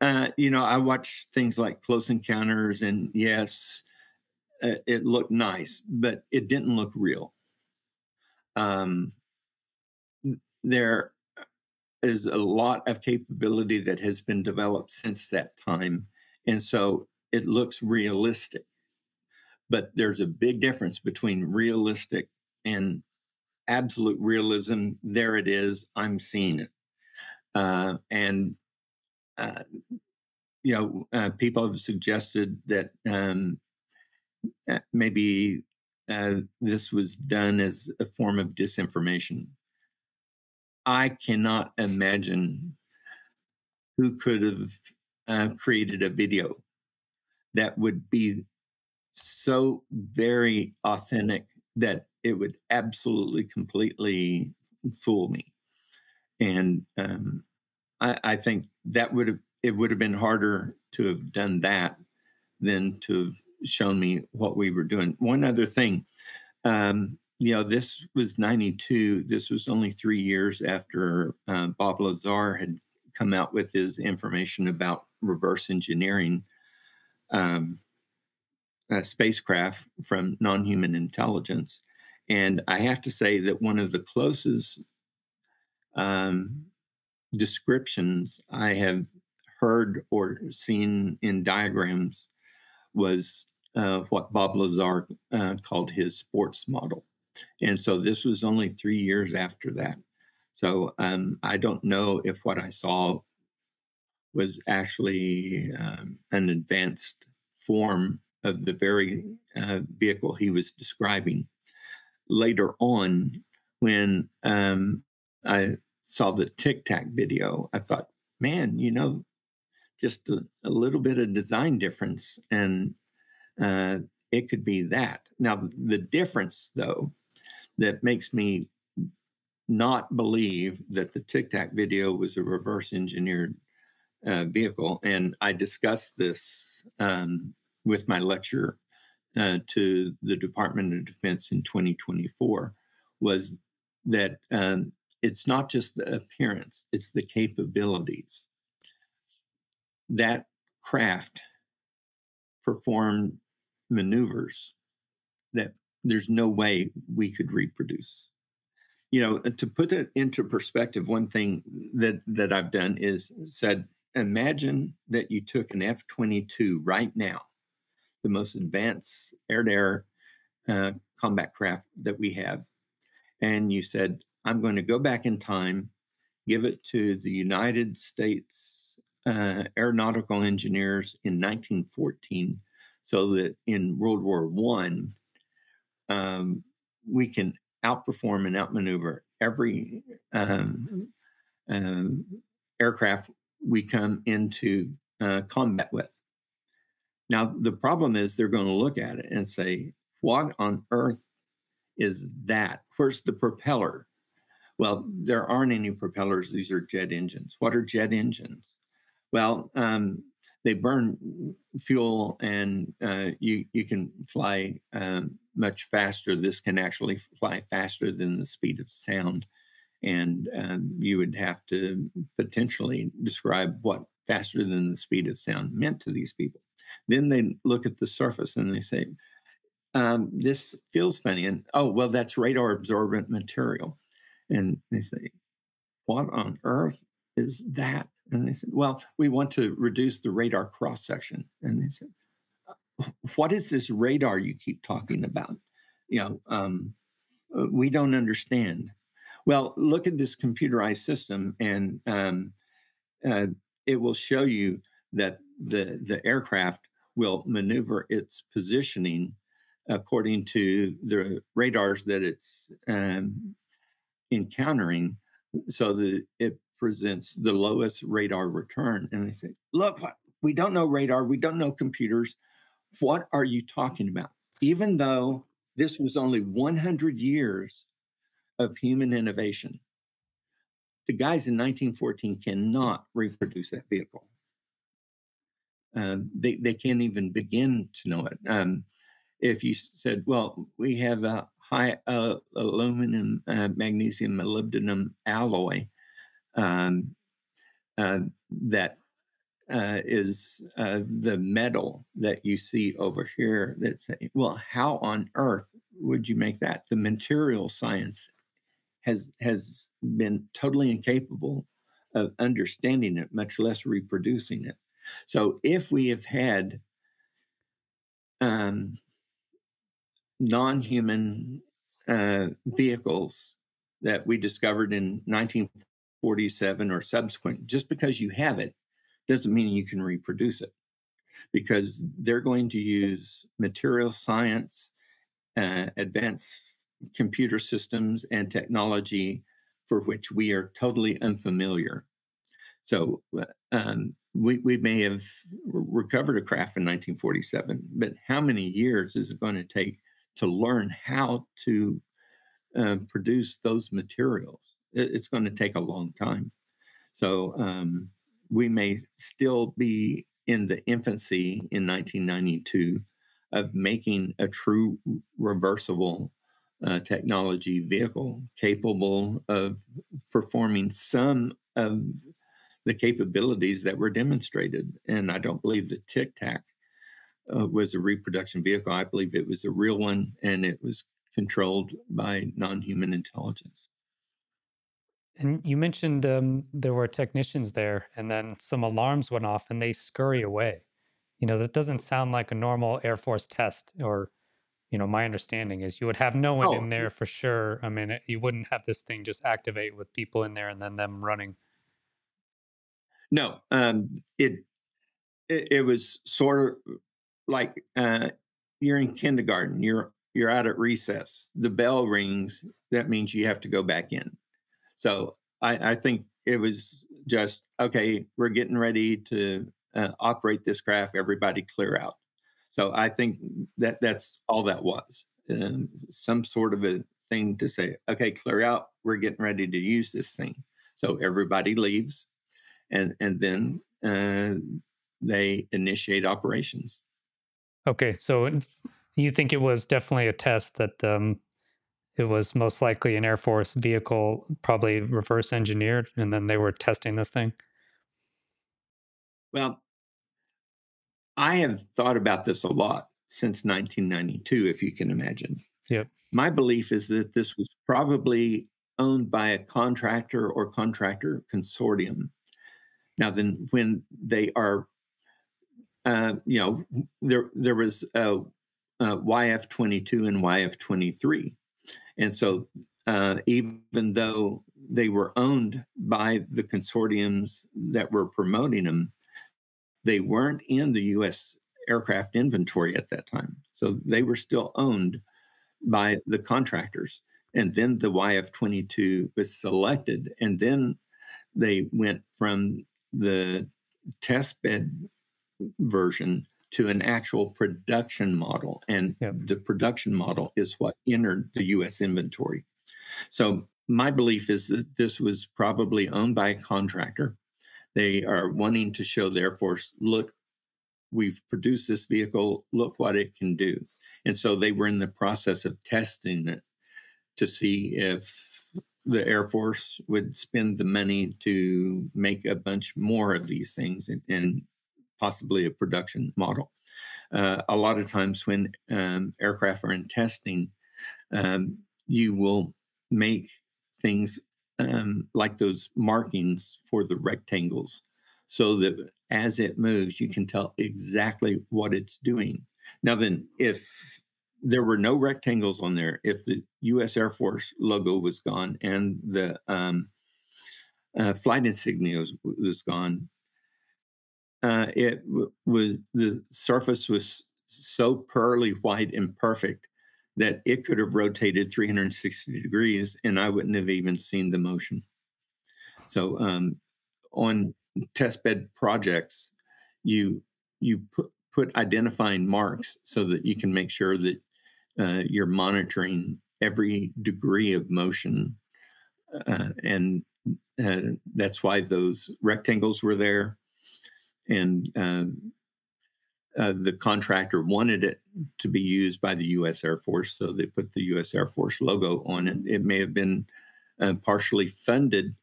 I watched things like Close Encounters, and yes, it looked nice, but it didn't look real. Um, there is a lot of capability that has been developed since that time, and so it looks realistic. But there's a big difference between realistic and absolute realism. There it is. I'm seeing it, and uh, people have suggested that maybe this was done as a form of disinformation. I cannot imagine who could have created a video that would be so very authentic that it would absolutely, completely fool me. And I think that it would have been harder to have done that than to have shown me what we were doing. One other thing, this was 92. This was only 3 years after Bob Lazar had come out with his information about reverse engineering spacecraft from non-human intelligence. And I have to say that one of the closest descriptions I have heard or seen in diagrams was what Bob Lazar called his sports model. And so this was only 3 years after that. So I don't know if what I saw was actually an advanced form of the very vehicle he was describing. Later on, when I saw the Tic Tac video, I thought, man, just a little bit of design difference, and it could be that. Now, the difference, though, that makes me not believe that the Tic Tac video was a reverse engineered vehicle, and I discussed this with my lecture to the Department of Defense in 2024, was that it's not just the appearance, it's the capabilities. That craft performed maneuvers that there's no way we could reproduce. To put it into perspective, one thing that I've done is said, imagine that you took an F-22 right now, the most advanced air-to-air combat craft that we have, and you said, I'm going to go back in time, give it to the United States aeronautical engineers in 1914, so that in World War I, we can outperform and outmaneuver every um, aircraft we come into combat with. Now, the problem is they're going to look at it and say, what on earth is that? Where's the propeller? Well, there aren't any propellers. These are jet engines. What are jet engines? Well, they burn fuel, and you can fly much faster. This can actually fly faster than the speed of sound. And you would have to potentially describe what faster than the speed of sound meant to these people. Then they look at the surface and they say, this feels funny. And, oh, well, that's radar absorbent material. And they say, what on earth is that? And they said, well, we want to reduce the radar cross section. And they said, what is this radar you keep talking about? We don't understand. Well, look at this computerized system, and it will show you that the aircraft will maneuver its positioning according to the radars that it's encountering, so that it presents the lowest radar return. And they say, look, we don't know radar, we don't know computers. What are you talking about? Even though this was only 100 years of human innovation, the guys in 1914 cannot reproduce that vehicle. They can't even begin to know it. If you said, well, we have a high aluminum, magnesium, molybdenum alloy that is the metal that you see over here. That's, well, how on earth would you make that? The material science has been totally incapable of understanding it, much less reproducing it. So if we have had non-human vehicles that we discovered in 1947 or subsequent, just because you have it doesn't mean you can reproduce it, because they're going to use material science, advanced computer systems, and technology for which we are totally unfamiliar. So we may have recovered a craft in 1947, but how many years is it going to take to learn how to produce those materials? It's going to take a long time. So we may still be in the infancy in 1992 of making a true reversible technology vehicle capable of performing some of the capabilities that were demonstrated. And I don't believe the Tic Tac was a reproduction vehicle. I believe it was a real one, and it was controlled by non-human intelligence. And you mentioned there were technicians there, and then some alarms went off, and they scurry away. That doesn't sound like a normal Air Force test. Or, my understanding is you would have no one in Oh, there for sure. I mean, you wouldn't have this thing just activate with people in there and then them running. no, it was sort of like you're in kindergarten. You're out at recess. The bell rings. That means you have to go back in. So I think it was just, okay, we're getting ready to operate this craft. Everybody clear out. So I think that's all that was. Some sort of a thing to say, okay, clear out. We're getting ready to use this thing. So everybody leaves, and then they initiate operations. Okay, so you think it was definitely a test that it was most likely an Air Force vehicle, probably reverse engineered, and then they were testing this thing? Well, I have thought about this a lot since 1992, if you can imagine. Yep. My belief is that this was probably owned by a contractor or contractor consortium. Now, then, when they are, there was YF-22 and YF-23, and so even though they were owned by the consortiums that were promoting them, they weren't in the U.S. aircraft inventory at that time. So they were still owned by the contractors. And then the YF-22 was selected. And then they went from the test bed version to an actual production model. And the production model is what entered the U.S. inventory. So my belief is that this was probably owned by a contractor. They are wanting to show the Air Force, look, we've produced this vehicle, look what it can do. And so they were in the process of testing it to see if the Air Force would spend the money to make a bunch more of these things and possibly a production model. A lot of times when aircraft are in testing, you will make things like those markings for the rectangles so that as it moves, you can tell exactly what it's doing. Now then, if there were no rectangles on there, if the U.S. Air Force logo was gone and the flight insignia was gone, the surface was so pearly white and perfect that it could have rotated 360 degrees and I wouldn't have even seen the motion. So on testbed projects, you put identifying marks so that you can make sure that you're monitoring every degree of motion. And that's why those rectangles were there. And the contractor wanted it to be used by the U.S. Air Force, so they put the U.S. Air Force logo on it. It may have been partially funded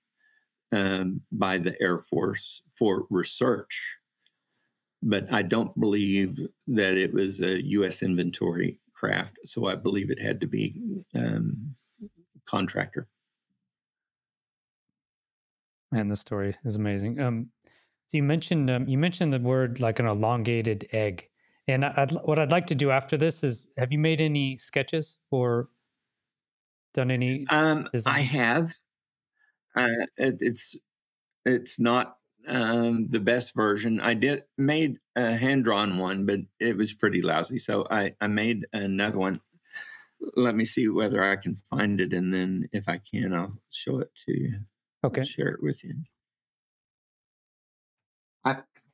by the Air Force for research, but I don't believe that it was a U.S. inventory craft, so I believe it had to be contractor. Man, this story is amazing. So you mentioned the word like an elongated egg, and what I'd like to do after this is, have you made any sketches or done any I designs? have. It's not the best version. I made a hand drawn one, but it was pretty lousy. So I made another one. Let me see whether I can find it, and then if I can, I'll show it to you. Okay. I'll share it with you.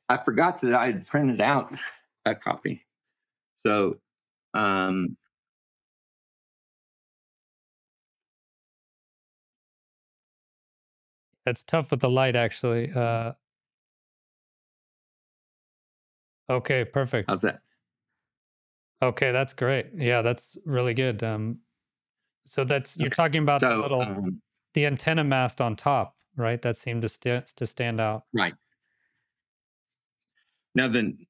I forgot that I had printed out a copy. So That's tough with the light, actually. Okay, perfect. how's that? Okay, that's great. Yeah, that's really good. So that's you're Okay. talking about the So little the antenna mast on top, right? That seemed to stand out. right now, then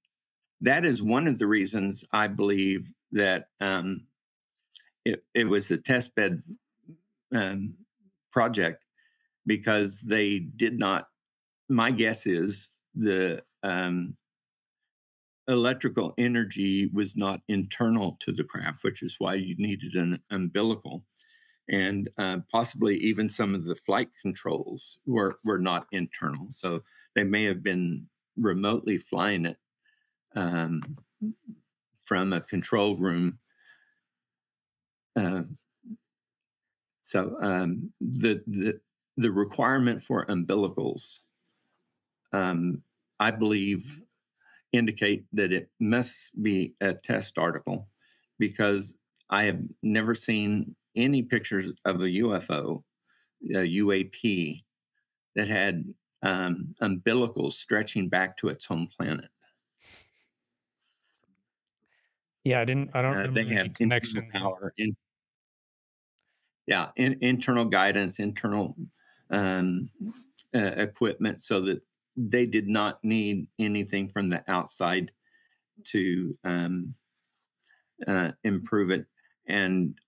that is one of the reasons I believe that it was a test bed um, project, because they did not. My guess is the electrical energy was not internal to the craft, which is why you needed an umbilical. And possibly even some of the flight controls were not internal. So they may have been remotely flying it um, from a control room. So the requirement for umbilicals, I believe, indicate that it must be a test article, because I have never seen any pictures of a UFO, a UAP, that had umbilicals stretching back to its home planet. Yeah, I don't remember They any have internal connections. power, internal guidance, internal um, equipment, so that they did not need anything from the outside to improve it. And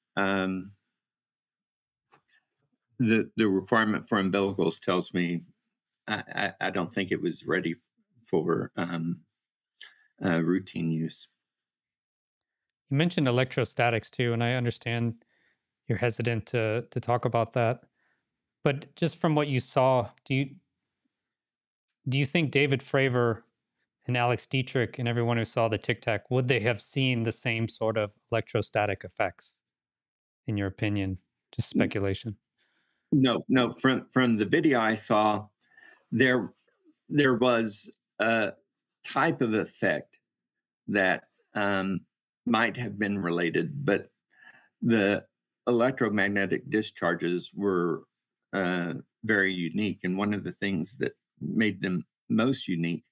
the requirement for umbilicals tells me I don't think it was ready for routine use. You mentioned electrostatics too, and I understand you're hesitant to talk about that. But just from what you saw, do you think David Fravor and Alex Dietrich and everyone who saw the Tic Tac, would they have seen the same sort of electrostatic effects, in your opinion? Just speculation. No. From the video I saw, there there was a type of effect that might have been related, but the electromagnetic discharges were very unique. And one of the things that made them most unique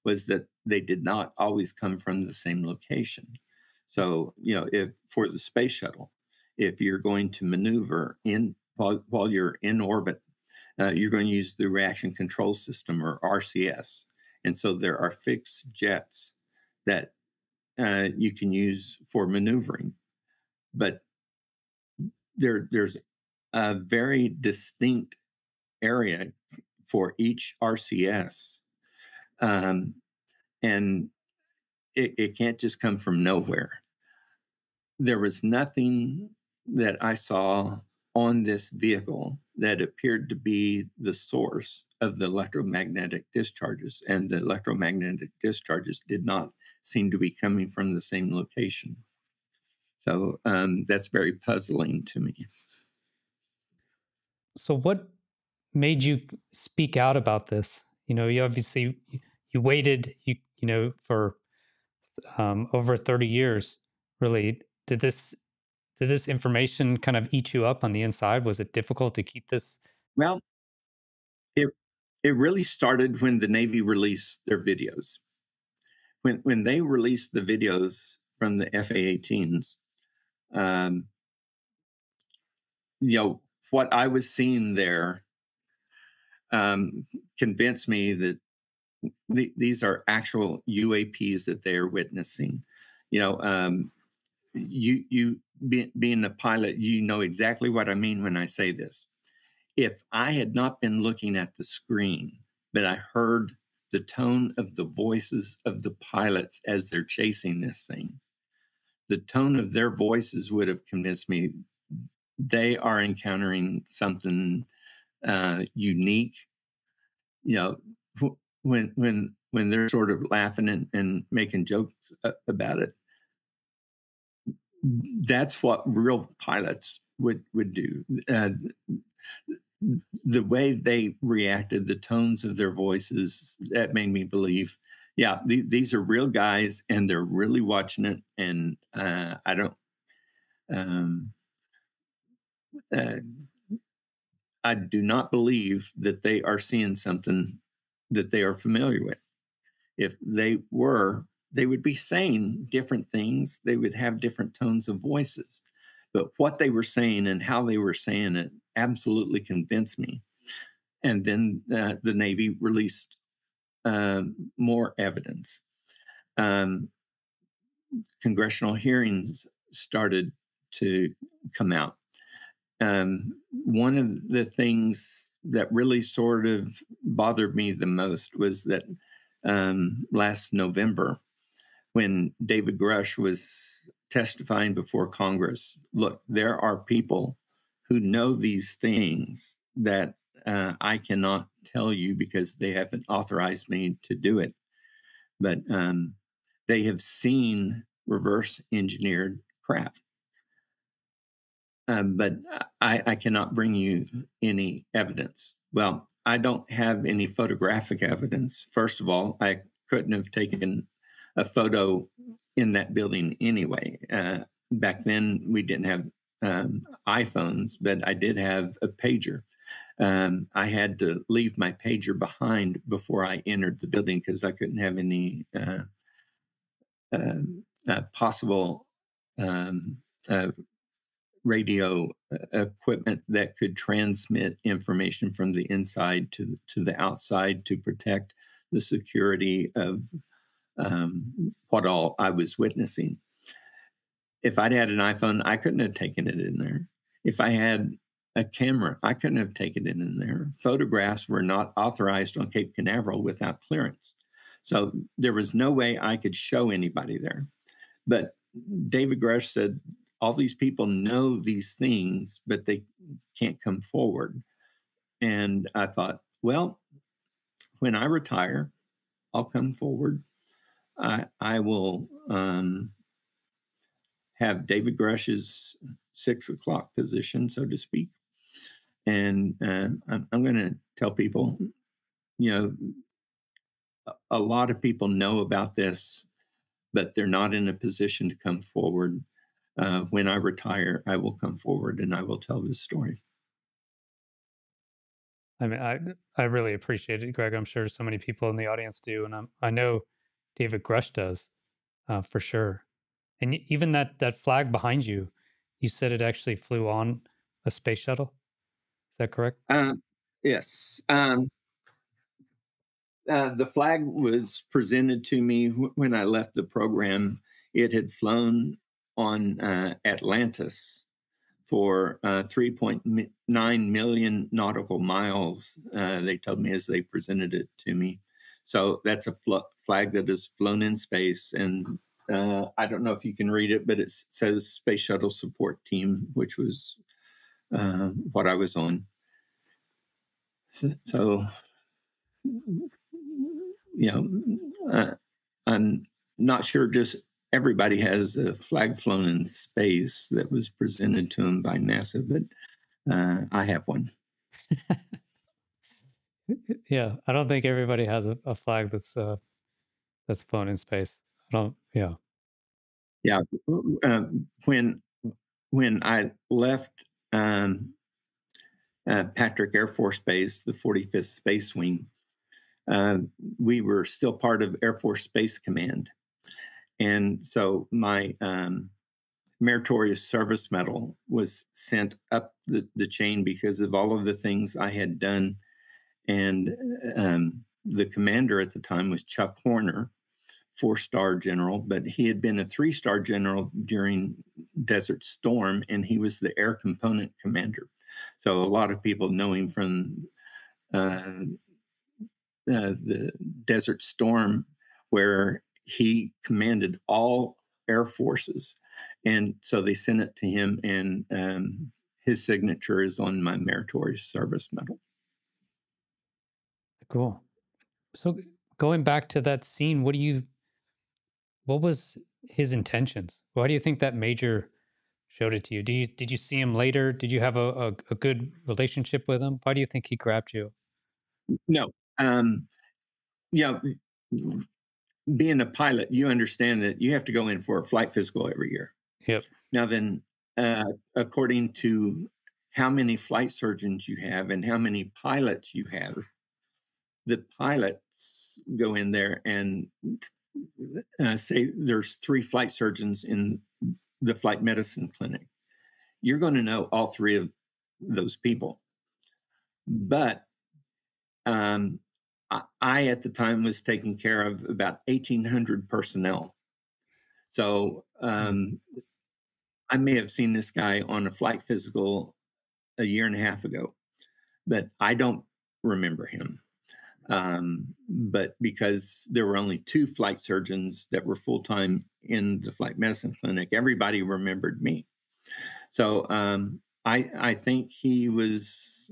was that they did not always come from the same location. So, if for the space shuttle, if you're going to maneuver while you're in orbit, you're going to use the reaction control system, or RCS. And so there are fixed jets that you can use for maneuvering. But there's a very distinct area for each RCS. And it can't just come from nowhere. There was nothing that I saw on this vehicle that appeared to be the source of the electromagnetic discharges, and the electromagnetic discharges did not seem to be coming from the same location. So that's very puzzling to me. So what made you speak out about this? You obviously you waited for over 30 years. Really, did this information kind of eat you up on the inside? Was it difficult to keep this? Well, it it really started when the Navy released their videos. When they released the videos from the FA-18s, um, what I was seeing there convinced me that these are actual UAPs that they are witnessing. Being a pilot, you know exactly what I mean when I say this. If I had not been looking at the screen, but I heard the tone of the voices of the pilots as they're chasing this thing, the tone of their voices would have convinced me they are encountering something unique. When they're sort of laughing and making jokes about it, that's what real pilots would do. The way they reacted, the tones of their voices, that made me believe, yeah, these are real guys and they're really watching it. And I don't, uh, I do not believe that they are seeing something that they are familiar with. If they were, they would be saying different things. They would have different tones of voices. But what they were saying and how they were saying it absolutely convinced me. And then the Navy released more evidence. Congressional hearings started to come out. One of the things that really sort of bothered me the most was that last November, when David Grush was testifying before Congress, look, there are people who know these things that I cannot tell you because they haven't authorized me to do it. But they have seen reverse engineered craft. But I cannot bring you any evidence. Well, I don't have any photographic evidence. First of all, I couldn't have taken a photo in that building anyway. Back then, we didn't have iPhones, but I did have a pager. I had to leave my pager behind before I entered the building because I couldn't have any possible radio equipment that could transmit information from the inside to the outside to protect the security of what all I was witnessing. If I'd had an iPhone, I couldn't have taken it in there. If I had a camera, I couldn't have taken it in there. Photographs were not authorized on Cape Canaveral without clearance. So there was no way I could show anybody there. But David Grush said, all these people know these things, but they can't come forward. And I thought, well, when I retire, I'll come forward. I will have David Grush's 6 o'clock position, so to speak. And I'm going to tell people you know, a lot of people know about this, but they're not in a position to come forward. When I retire, I will come forward and I will tell this story. I mean, I really appreciate it, Greg. I'm sure so many people in the audience do, and I know David Grush does, for sure. And even that flag behind you, you said it actually flew on a space shuttle. Is that correct? Yes. The flag was presented to me when I left the program. It had flown on Atlantis for 3.9 million nautical miles, they told me as they presented it to me. So that's a flag that has flown in space. And I don't know if you can read it, but it says Space Shuttle Support Team, which was what I was on. So I'm not sure just everybody has a flag flown in space that was presented to them by NASA, but I have one. Yeah, I don't think everybody has a flag that's flown in space. I don't. Yeah. Yeah, when I left Patrick Air Force Base, the 45th Space Wing, uh, we were still part of Air Force Space Command, and so my meritorious service medal was sent up the chain because of all of the things I had done. And the commander at the time was Chuck Horner, 4-star general, but he had been a 3-star general during Desert Storm, and he was the air component commander. So a lot of people know him from the Desert Storm, where he commanded all air forces. And so they sent it to him, and his signature is on my meritorious service medal. Cool. So going back to that scene, what was his intentions? Why do you think that major showed it to you? Did you see him later? Did you have a good relationship with him? Why do you think he grabbed you? No, you know, being a pilot, you understand that you have to go in for a flight physical every year. Yep. Now then, according to how many flight surgeons you have and how many pilots you have, the pilots go in there and say there's 3 flight surgeons in the flight medicine clinic. You're going to know all 3 of those people. But I at the time was taking care of about 1,800 personnel. So I may have seen this guy on a flight physical a year and a half ago, but I don't remember him. But because there were only 2 flight surgeons that were full-time in the flight medicine clinic, everybody remembered me. So I think he was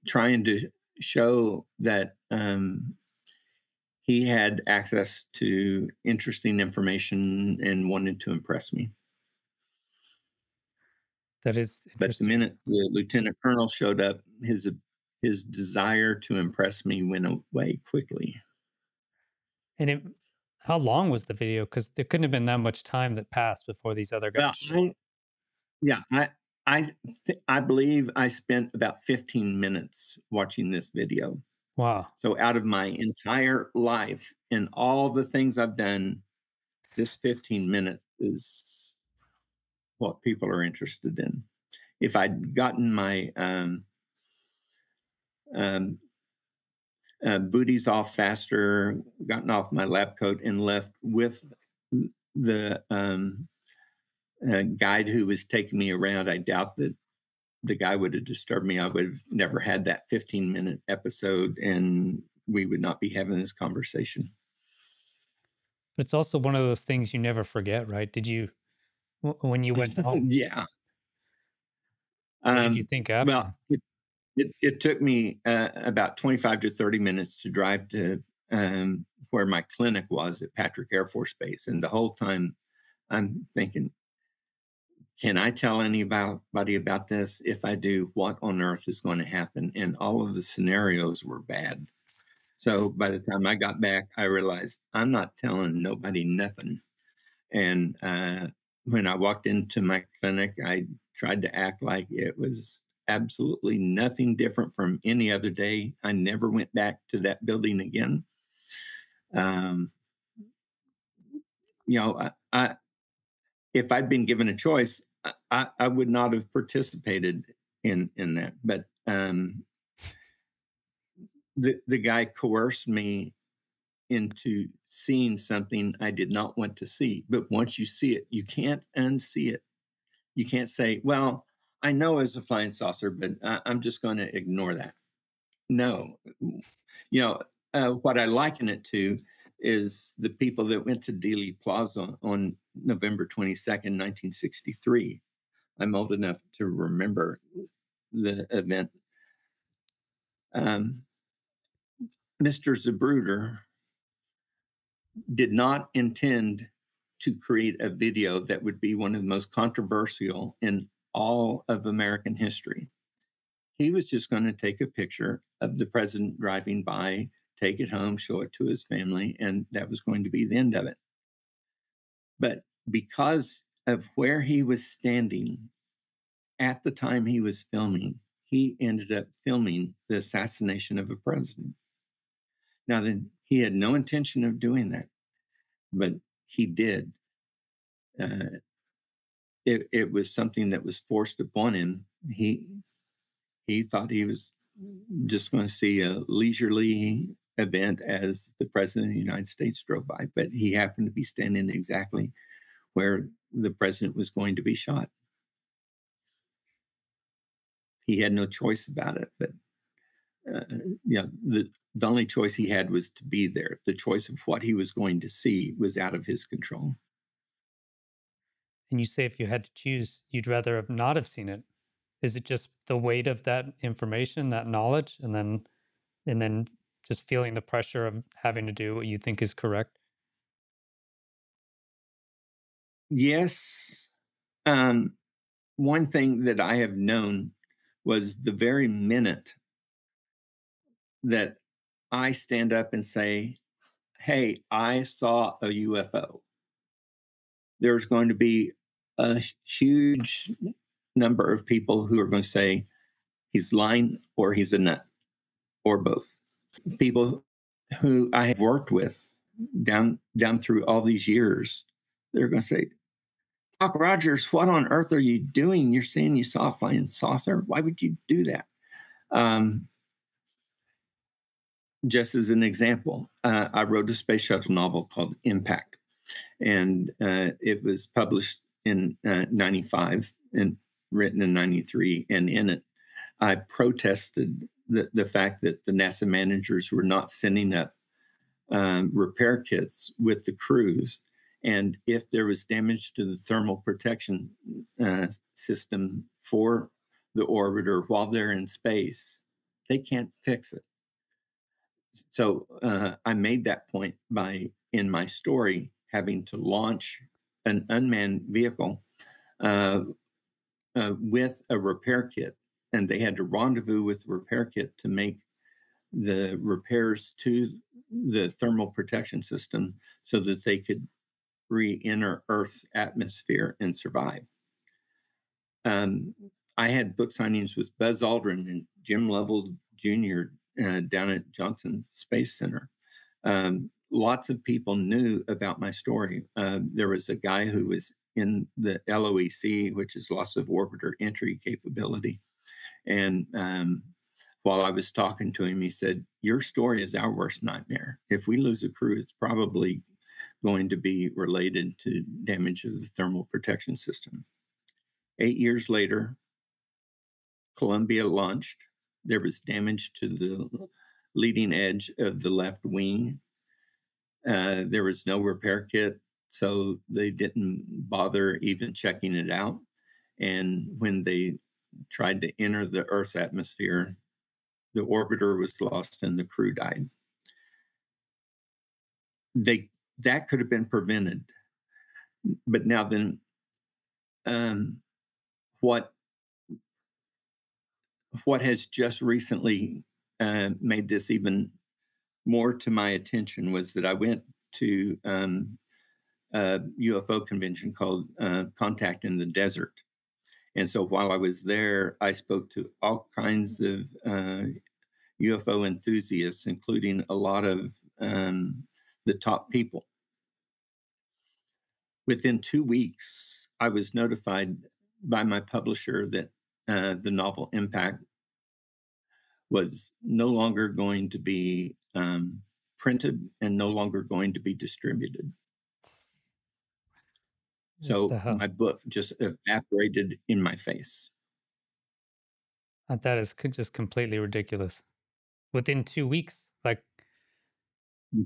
trying to show that he had access to interesting information and wanted to impress me. That is But the interesting. minute the lieutenant colonel showed up, his desire to impress me went away quickly. And how long was the video? Because there couldn't have been that much time that passed before these other guys Well, showed. yeah, I believe I spent about 15 minutes watching this video. Wow. So out of my entire life and all the things I've done, this 15 minutes is what people are interested in. If I'd gotten my um, booties off faster, gotten off my lab coat, and left with the guide who was taking me around, I doubt that the guy would have disturbed me. I would have never had that 15-minute episode, and we would not be having this conversation. But it's also one of those things you never forget, right? Did you, when you went home, Yeah. what did you think Well, after? it took me about 25 to 30 minutes to drive to where my clinic was at Patrick Air Force Base. And the whole time I'm thinking, can I tell anybody about this? If I do, what on earth is going to happen? And all of the scenarios were bad. So by the time I got back, I realized I'm not telling nobody nothing. And when I walked into my clinic, I tried to act like it was absolutely nothing different from any other day. I never went back to that building again. Um, you know, if I'd been given a choice, I would not have participated in that. But the guy coerced me into seeing something I did not want to see. But once you see it, you can't unsee it. You can't say, well, I know it's a flying saucer, but I'm just going to ignore that. No. What I liken it to is the people that went to Dealey Plaza on November 22nd, 1963. I'm old enough to remember the event. Mr. Zapruder did not intend to create a video that would be one of the most controversial in all of American history. He was just going to take a picture of the president driving by, take it home, show it to his family, and that was going to be the end of it. But because of where he was standing at the time he was filming, he ended up filming the assassination of a president. Now, then, he had no intention of doing that, but he did. It was something that was forced upon him. He thought he was just going to see a leisurely event as the president of the United States drove by, but he happened to be standing exactly where the president was going to be shot. He had no choice about it, but the only choice he had was to be there. The choice of what he was going to see was out of his control. And you say if you had to choose, you'd rather have not have seen it. Is it just the weight of that information, that knowledge, and then just feeling the pressure of having to do what you think is correct? Yes. One thing that I have known was the very minute that I stand up and say, hey, I saw a UFO, there's going to be a huge number of people who are going to say he's lying or he's a nut or both. People who I have worked with down through all these years, they're going to say, Doc Rogers, what on earth are you doing? You're saying you saw a flying saucer. Why would you do that? Just as an example, I wrote a space shuttle novel called Impact, and it was published in 95 and written in 93. And in it, I protested the fact that the NASA managers were not sending up repair kits with the crews. And if there was damage to the thermal protection system for the orbiter while they're in space, they can't fix it. So I made that point by, in my story, having to launch an unmanned vehicle with a repair kit. And they had to rendezvous with the repair kit to make the repairs to the thermal protection system so that they could re-enter Earth's atmosphere and survive. I had book signings with Buzz Aldrin and Jim Lovell Jr. Down at Johnson Space Center. Lots of people knew about my story. There was a guy who was in the LOEC, which is loss of orbiter entry capability. And while I was talking to him, he said, your story is our worst nightmare. If we lose a crew, it's probably going to be related to damage of the thermal protection system. 8 years later, Columbia launched. There was damage to the leading edge of the left wing. There was no repair kit, so they didn't bother even checking it out. And when they tried to enter the Earth's atmosphere, the orbiter was lost and the crew died. That could have been prevented. But now then, what what has just recently made this even more to my attention was that I went to a UFO convention called Contact in the Desert. And so while I was there, I spoke to all kinds of UFO enthusiasts, including a lot of the top people. Within 2 weeks, I was notified by my publisher that the novel Impact was no longer going to be printed and no longer going to be distributed. What the So hell? my book just evaporated in my face. That is just completely ridiculous. Within 2 weeks, like,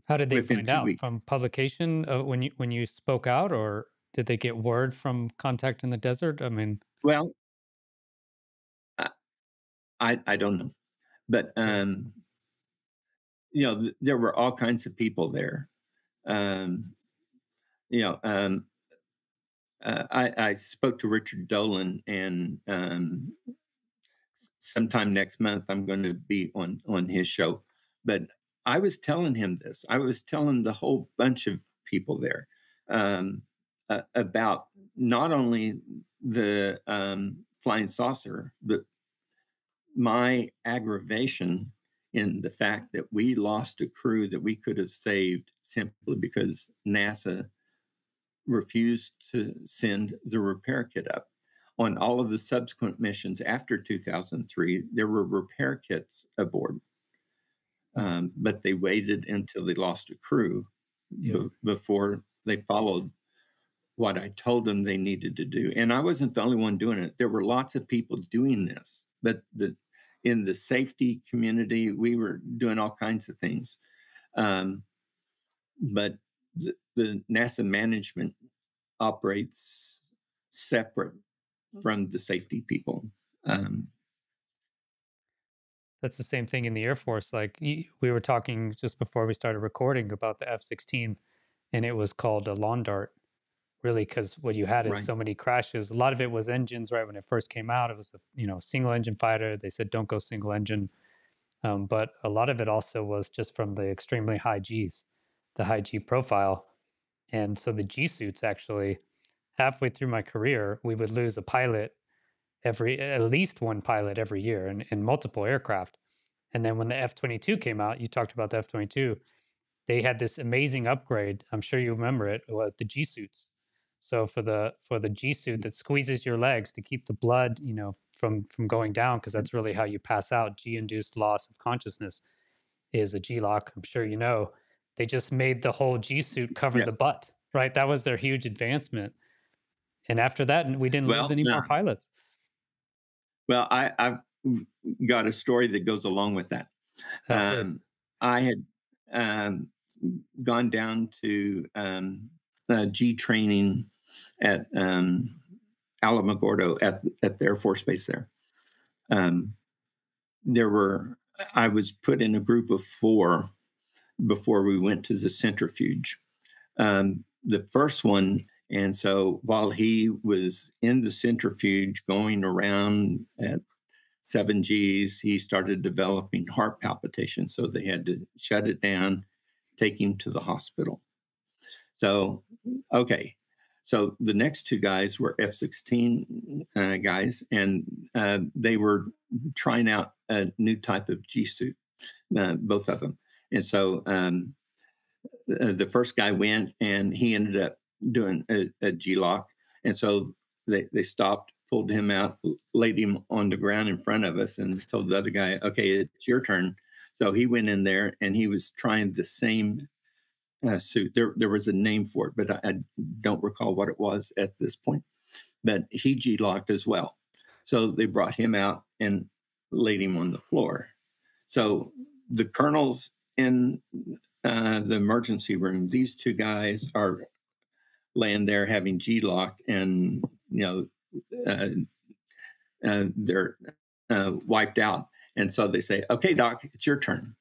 how did they Within find two out? weeks. From publication when you spoke out, or did they get word from Contact in the Desert? I mean, Well, I don't know, but yeah, there were all kinds of people there. Um, you know, I spoke to Richard Dolan, and sometime next month I'm going to be on his show. But I was telling him this. I was telling the whole bunch of people there about not only the flying saucer, but my aggravation in the fact that we lost a crew that we could have saved simply because NASA refused to send the repair kit up. On all of the subsequent missions after 2003, there were repair kits aboard, mm, but they waited until they lost a crew yeah, before they followed what I told them they needed to do. And I wasn't the only one doing it. There were lots of people doing this, but in the safety community, we were doing all kinds of things. Um, but the NASA management operates separate from the safety people. Um, that's the same thing in the Air Force. Like, we were talking just before we started recording about the F-16, and it was called a lawn dart. Really, because what you had is right. so many crashes. A lot of it was engines. Right when it first came out, it was a single engine fighter. They said don't go single engine, but a lot of it also was just from the extremely high Gs, the high G profile. And so the G suits actually, halfway through my career, we would lose a pilot at least one pilot every year in multiple aircraft. And then when the F-22 came out, you talked about the F-22, they had this amazing upgrade. I'm sure you remember it, was the G suits. So for the G suit that squeezes your legs to keep the blood, from going down, because that's really how you pass out. G induced loss of consciousness is a G lock. I'm sure you know. They just made the whole G suit cover the Yes. butt, right? That was their huge advancement. And after that, we didn't lose Well, any more pilots. I've got a story that goes along with that. Oh, please. I had gone down to G training at Alamogordo at the Air Force Base there. Um, there were I was put in a group of 4 before we went to the centrifuge. The first one, and so while he was in the centrifuge going around at 7 Gs, he started developing heart palpitations. So they had to shut it down, take him to the hospital. So, okay. So the next 2 guys were F-16 guys, and they were trying out a new type of G suit, both of them. And so the first guy went, and he ended up doing a G lock. And so they stopped, pulled him out, laid him on the ground in front of us, and told the other guy, "Okay, it's your turn." So he went in there, and he was trying the same suit. There was a name for it, but I don't recall what it was at this point. But he G locked as well. So they brought him out and laid him on the floor. So the colonels in the emergency room, these 2 guys are laying there having G locked, and uh, they're wiped out. And so they say, "Okay, doc, it's your turn."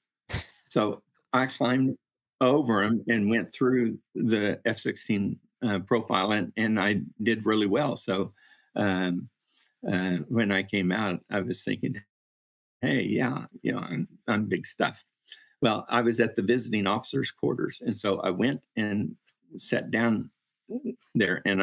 So I climbed over him and went through the F-16 profile, and I did really well. So um, when I came out, I was thinking, hey, yeah, I'm big stuff. Well, I was at the visiting officers' quarters, and so I went and sat down there, and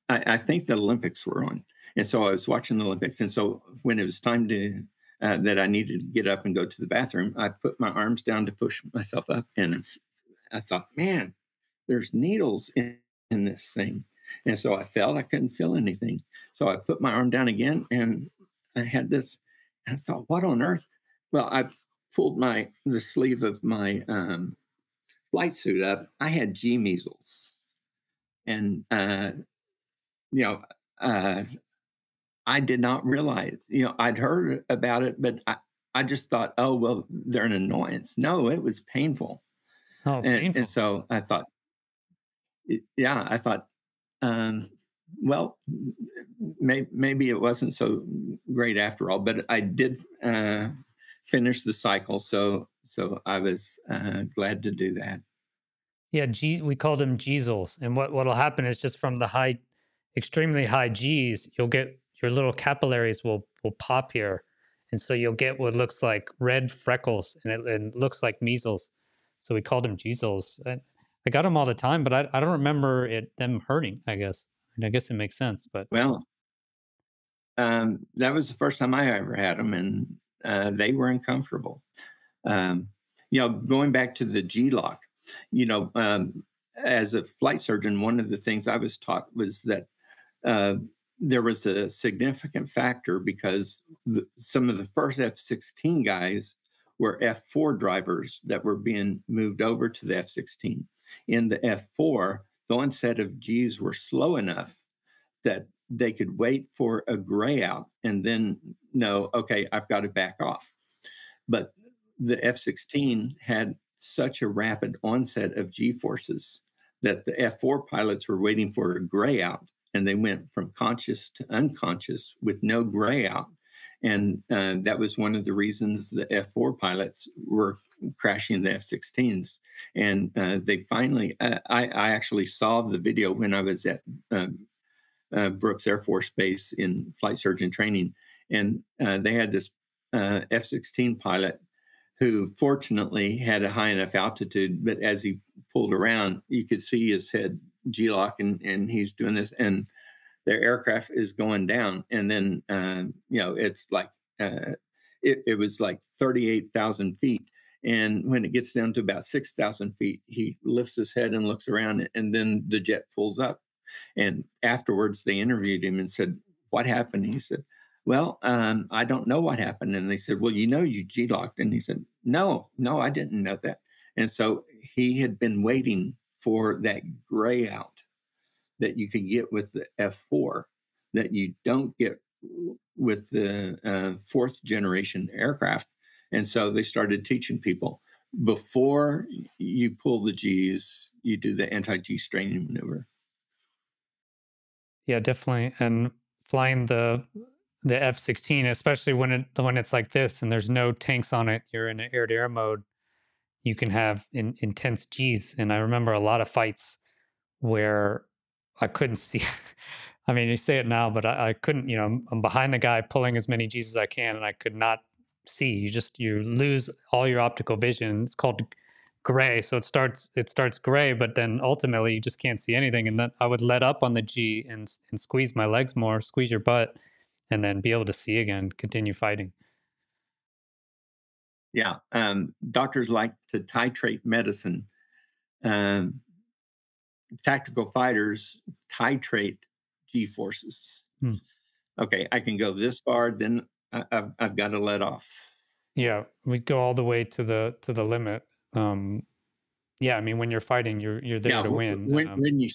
I think the Olympics were on, and so I was watching the Olympics, and so when it was time to that I needed to get up and go to the bathroom, I put my arms down to push myself up, and I thought, man, there's needles in this thing, and so I felt I couldn't feel anything, so I put my arm down again, and I had this, and I thought, what on earth? Well, I pulled the sleeve of my flight suit up. I had G measles, and you know, uh, I did not realize. I'd heard about it, but I just thought, oh well, they're an annoyance. No, it was painful, Oh, and painful. so I thought, yeah, I thought, um, well, maybe it wasn't so great after all. But I did finish the cycle, so I was glad to do that. Yeah, we called them Gsels. And what'll happen is just from the extremely high Gs, you'll get your little capillaries will pop here. And so you'll get what looks like red freckles and it looks like measles. So we called them Gsels. And I got them all the time, but I don't remember them hurting, I guess. And I guess it makes sense, but Well, that was the first time I ever had them, and they were uncomfortable. Um, going back to the G lock, you know, um, as a flight surgeon, one of the things I was taught was that uh, there was a significant factor because some of the first F-16 guys were F-4 drivers that were being moved over to the F-16. In the F-4, the onset of Gs were slow enough that they could wait for a gray out and then know, okay, I've got to back off. But the F-16 had such a rapid onset of G forces that the F-4 pilots were waiting for a gray out, and they went from conscious to unconscious with no gray out. And that was one of the reasons the F-4 pilots were crashing the F-16s. And they finally, I actually saw the video when I was at Brooks Air Force Base in flight surgeon training. And they had this F-16 pilot who fortunately had a high enough altitude, but as he pulled around, you could see his head G-lock, and he's doing this, and the aircraft is going down. And then, it's like, it was like 38,000 feet. And when it gets down to about 6,000 feet, he lifts his head and looks around, and then the jet pulls up. And afterwards, they interviewed him and said, what happened? He said, well, I don't know what happened. And they said, well, you G-locked. And he said, no, I didn't know that. And so he had been waiting for that gray out that you can get with the F-4 that you don't get with the fourth generation aircraft. And so they started teaching people before you pull the Gs, you do the anti-G straining maneuver. yeah, definitely. And flying the F-16, especially when it's like this and there's no tanks on it, you're in an air-to-air mode, you can have intense Gs. And I remember a lot of fights where I couldn't see. I mean, you say it now, but I couldn't. I'm behind the guy pulling as many Gs as I can, and I could not see. You lose all your optical vision. It's called gray, so it starts gray, but then ultimately you just can't see anything. And then I would let up on the G and squeeze my legs more, squeeze your butt, and then be able to see again, continue fighting. Yeah. Doctors like to titrate medicine. Um, Tactical fighters titrate G forces. Hmm. Okay, I can go this far, then I've got to let off. Yeah, we go all the way to the limit. Yeah, I mean, when you're fighting, you're there Yeah, to win. when you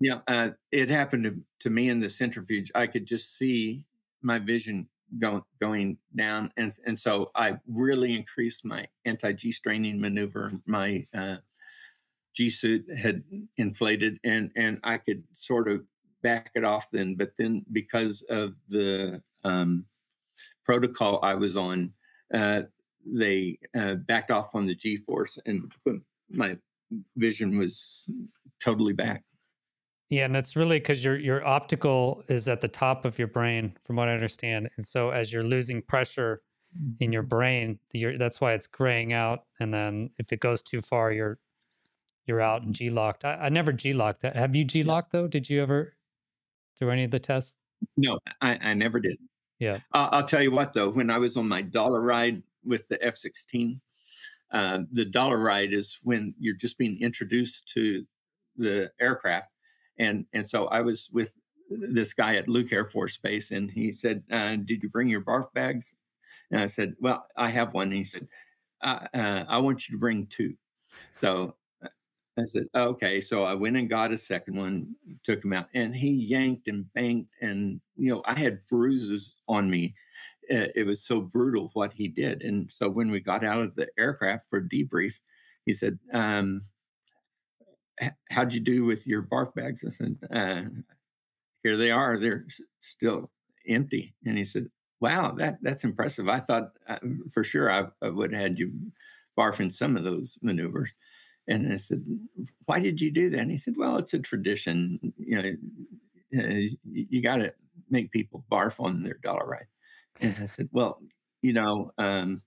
yeah, it happened to me in the centrifuge. I could just see my vision going down, and so I really increased my anti G straining maneuver. My G suit had inflated, and I could sort of back it off then. But then because of the protocol I was on, uh, they backed off on the G force, and my vision was totally back. Yeah, and that's really because your optical is at the top of your brain, from what I understand. And so as you're losing pressure in your brain, that's why it's graying out. And then if it goes too far, you're out and G locked. I never G locked. Have you G Yeah. locked though? Did you ever do any of the tests? No, I never did. Yeah. I'll tell you what, though, when I was on my dollar ride with the F-16, the dollar ride is when you're just being introduced to the aircraft. And so I was with this guy at Luke Air Force Base, and he said, did you bring your barf bags? And I said, well, I have one. And he said, I want you to bring two. So I said, okay. So I went and got a second one, took him out, and he yanked and banked. And, I had bruises on me. It was so brutal what he did. And so when we got out of the aircraft for debrief, he said, how'd you do with your barf bags? I said, here they are. They're still empty. And he said, wow, that's impressive. I thought for sure I would have had you barf in some of those maneuvers. And I said, why did you do that? And he said, well, it's a tradition. You got to make people barf on their dollar ride. And I said, well, I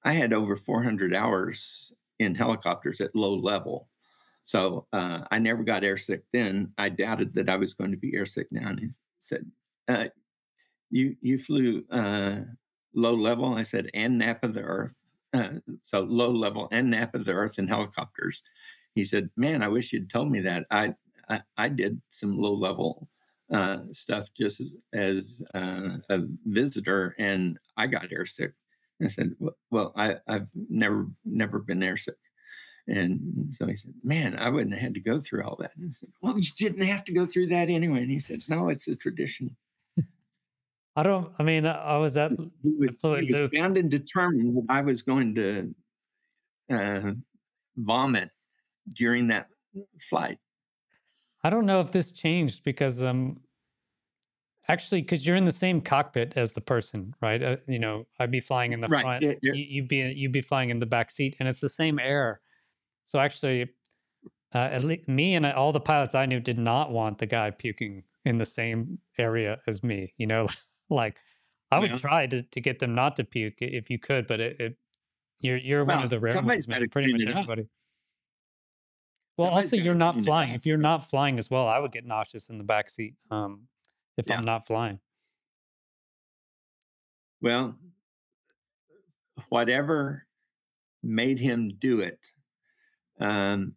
had over 400 hours in helicopters at low level. So I never got airsick then. I doubted that I was going to be airsick now. And he said, uh, you flew low level? I said, and nap of the earth. So low level and nap of the earth in helicopters. He said, man, I wish you'd told me that. I did some low level stuff just as a visitor, and I got airsick. And I said, well, I've never been airsick. And so he said, man, I wouldn't have had to go through all that. And I said, well, you didn't have to go through that anyway. And he said, no, it's a tradition. I was at Fluid He was Luke. bound and determined that I was going to vomit during that flight. I don't know if this changed because actually, because you're in the same cockpit as the person, right? I'd be flying in the Right. front, you'd be flying in the back seat, and it's the same air. So actually, at least me and all the pilots I knew did not want the guy puking in the same area as me. Like I would Well, try to get them not to puke if you could, but you're one of the rare somebody's ones, got to man. Pretty clean much it up. everybody. Well, Somebody's also got you're to not clean it flying. up. If you're not flying as well, I would get nauseous in the back seat. If Yeah. I'm not flying. Well, whatever made him do it, um,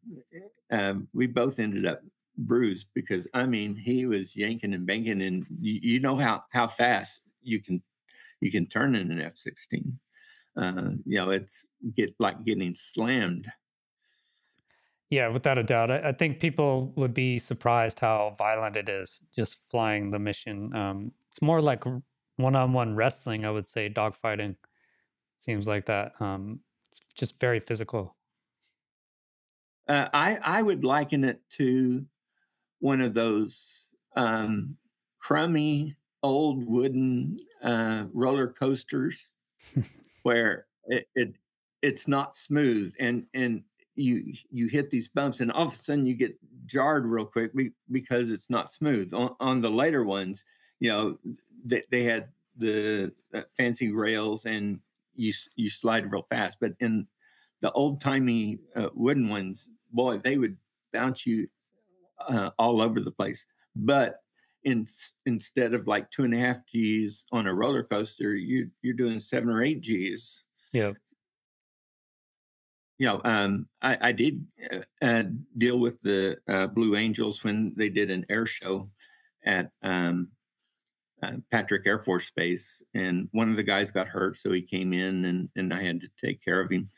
we both ended up bruised because he was yanking and banging, and you know how fast you can turn in an F-16. It's getting slammed. Yeah, without a doubt. I think people would be surprised how violent it is just flying the mission. It's more like one-on-one wrestling, I would say, dogfighting. Seems like that. It's just very physical. I would liken it to one of those crummy old wooden roller coasters where it's not smooth, and you hit these bumps, and all of a sudden you get jarred real quick because it's not smooth. On the later ones, they had the fancy rails, and you slide real fast. But in the old timey wooden ones, boy, they would bounce you all over the place. But instead of like 2.5 Gs on a roller coaster, you're doing 7 or 8 Gs. Yeah. I did deal with the Blue Angels when they did an air show at Patrick Air Force Base, and one of the guys got hurt, so he came in, and I had to take care of him.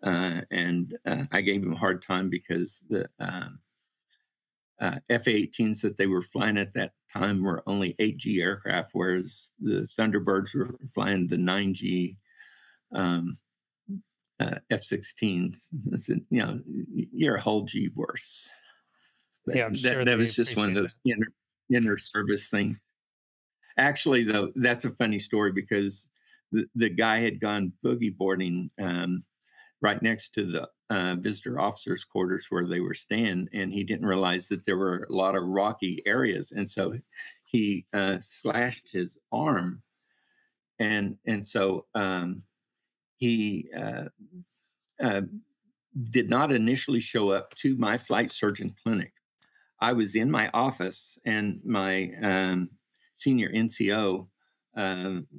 And I gave him a hard time because the F-18s that they were flying at that time were only 8G aircraft, whereas the Thunderbirds were flying the 9G F-16s. I said, you're a whole G worse. But Yeah, I'm sure that they was just one of appreciate those inner service things. Actually, though, that's a funny story because the guy had gone boogie boarding right next to the visitor officers' quarters where they were staying, and he didn't realize that there were a lot of rocky areas, and so he slashed his arm, and so he uh, did not initially show up to my flight surgeon clinic. I was in my office, and my senior NCO,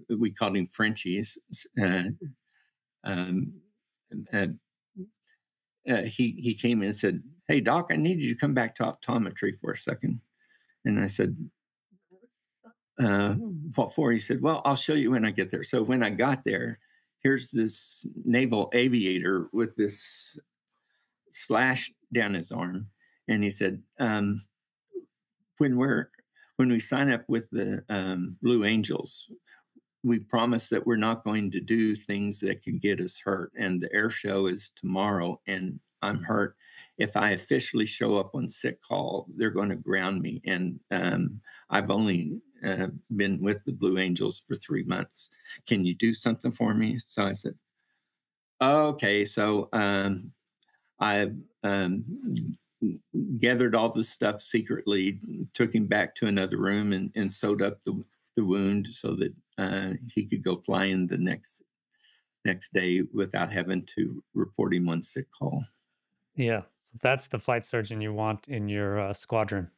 we called him Frenchies. Um, and he came in and said, "Hey, Doc, I need you to come back to optometry for a second." And I said, "What for?" He said, "Well, I'll show you when I get there." So when I got there, here's this naval aviator with this slash down his arm, and he said, when we sign up with the Blue Angels, we promise that we're not going to do things that can get us hurt. And the air show is tomorrow, and I'm hurt. If I officially show up on sick call, they're going to ground me. And I've only been with the Blue Angels for 3 months. Can you do something for me? So I said, okay. So I gathered all the stuff secretly, took him back to another room, and sewed up the wound so that he could go fly in the next day without having to report him on sick call. Yeah. So that's the flight surgeon you want in your squadron,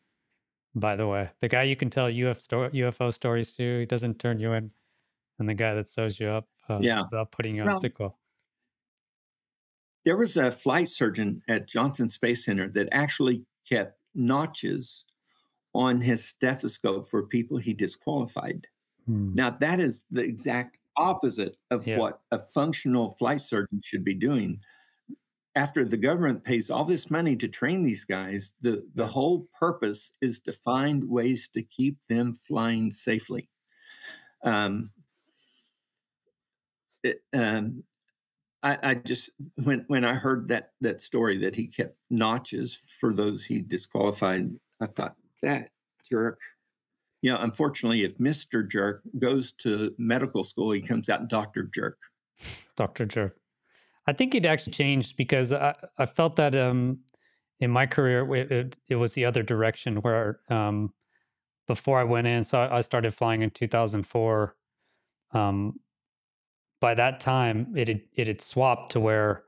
by the way. The guy you can tell UFO stories to, he doesn't turn you in, and the guy that sews you up Yeah. without putting you on Well, sick call. there was a flight surgeon at Johnson Space Center that actually kept notches on his stethoscope for people he disqualified. Now, that is the exact opposite of Yeah. what a functional flight surgeon should be doing. After the government pays all this money to train these guys, the whole purpose is to find ways to keep them flying safely. I just when I heard that story that he kept notches for those he disqualified, I thought, that jerk. Unfortunately, if Mr. Jerk goes to medical school, he comes out Dr. Jerk. Dr. Jerk. I think it actually changed because I felt that in my career, it was the other direction where before I went in, so I started flying in 2004. Um, by that time, it had swapped to where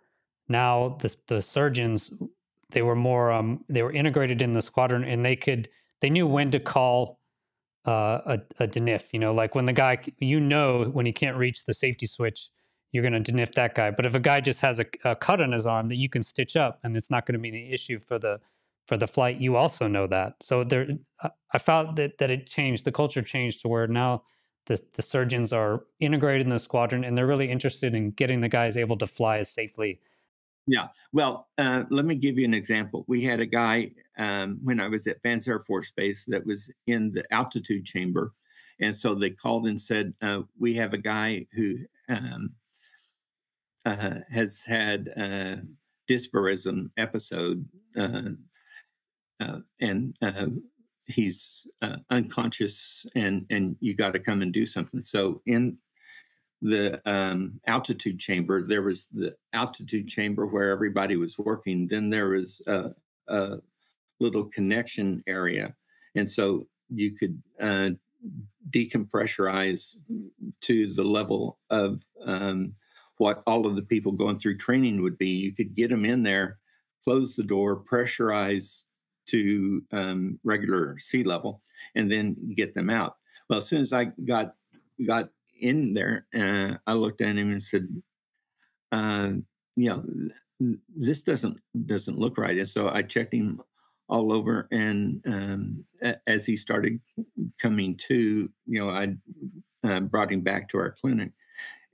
now the surgeons, they were integrated in the squadron, and they knew when to call a DNIF. Like when the guy, when he can't reach the safety switch, you're going to DNIF that guy. But if a guy just has a cut on his arm that you can stitch up, and it's not going to be an issue for the flight, you also know that. So I felt that it changed. The culture changed to where now the surgeons are integrated in the squadron, and they're really interested in getting the guys able to fly as safely. Yeah. Well, let me give you an example. We had a guy when I was at Vance Air Force Base that was in the altitude chamber. And so they called and said, we have a guy who has had a dysbarism episode, and he's unconscious, and you got to come and do something. So in the altitude chamber, there was the altitude chamber where everybody was working. Then there was a little connection area. And so you could decompressurize to the level of what all of the people going through training would be. You could get them in there, close the door, pressurize to regular sea level, and then get them out. Well, as soon as I got in there, I looked at him and said, this doesn't look right. And so I checked him all over, and as he started coming to, I brought him back to our clinic.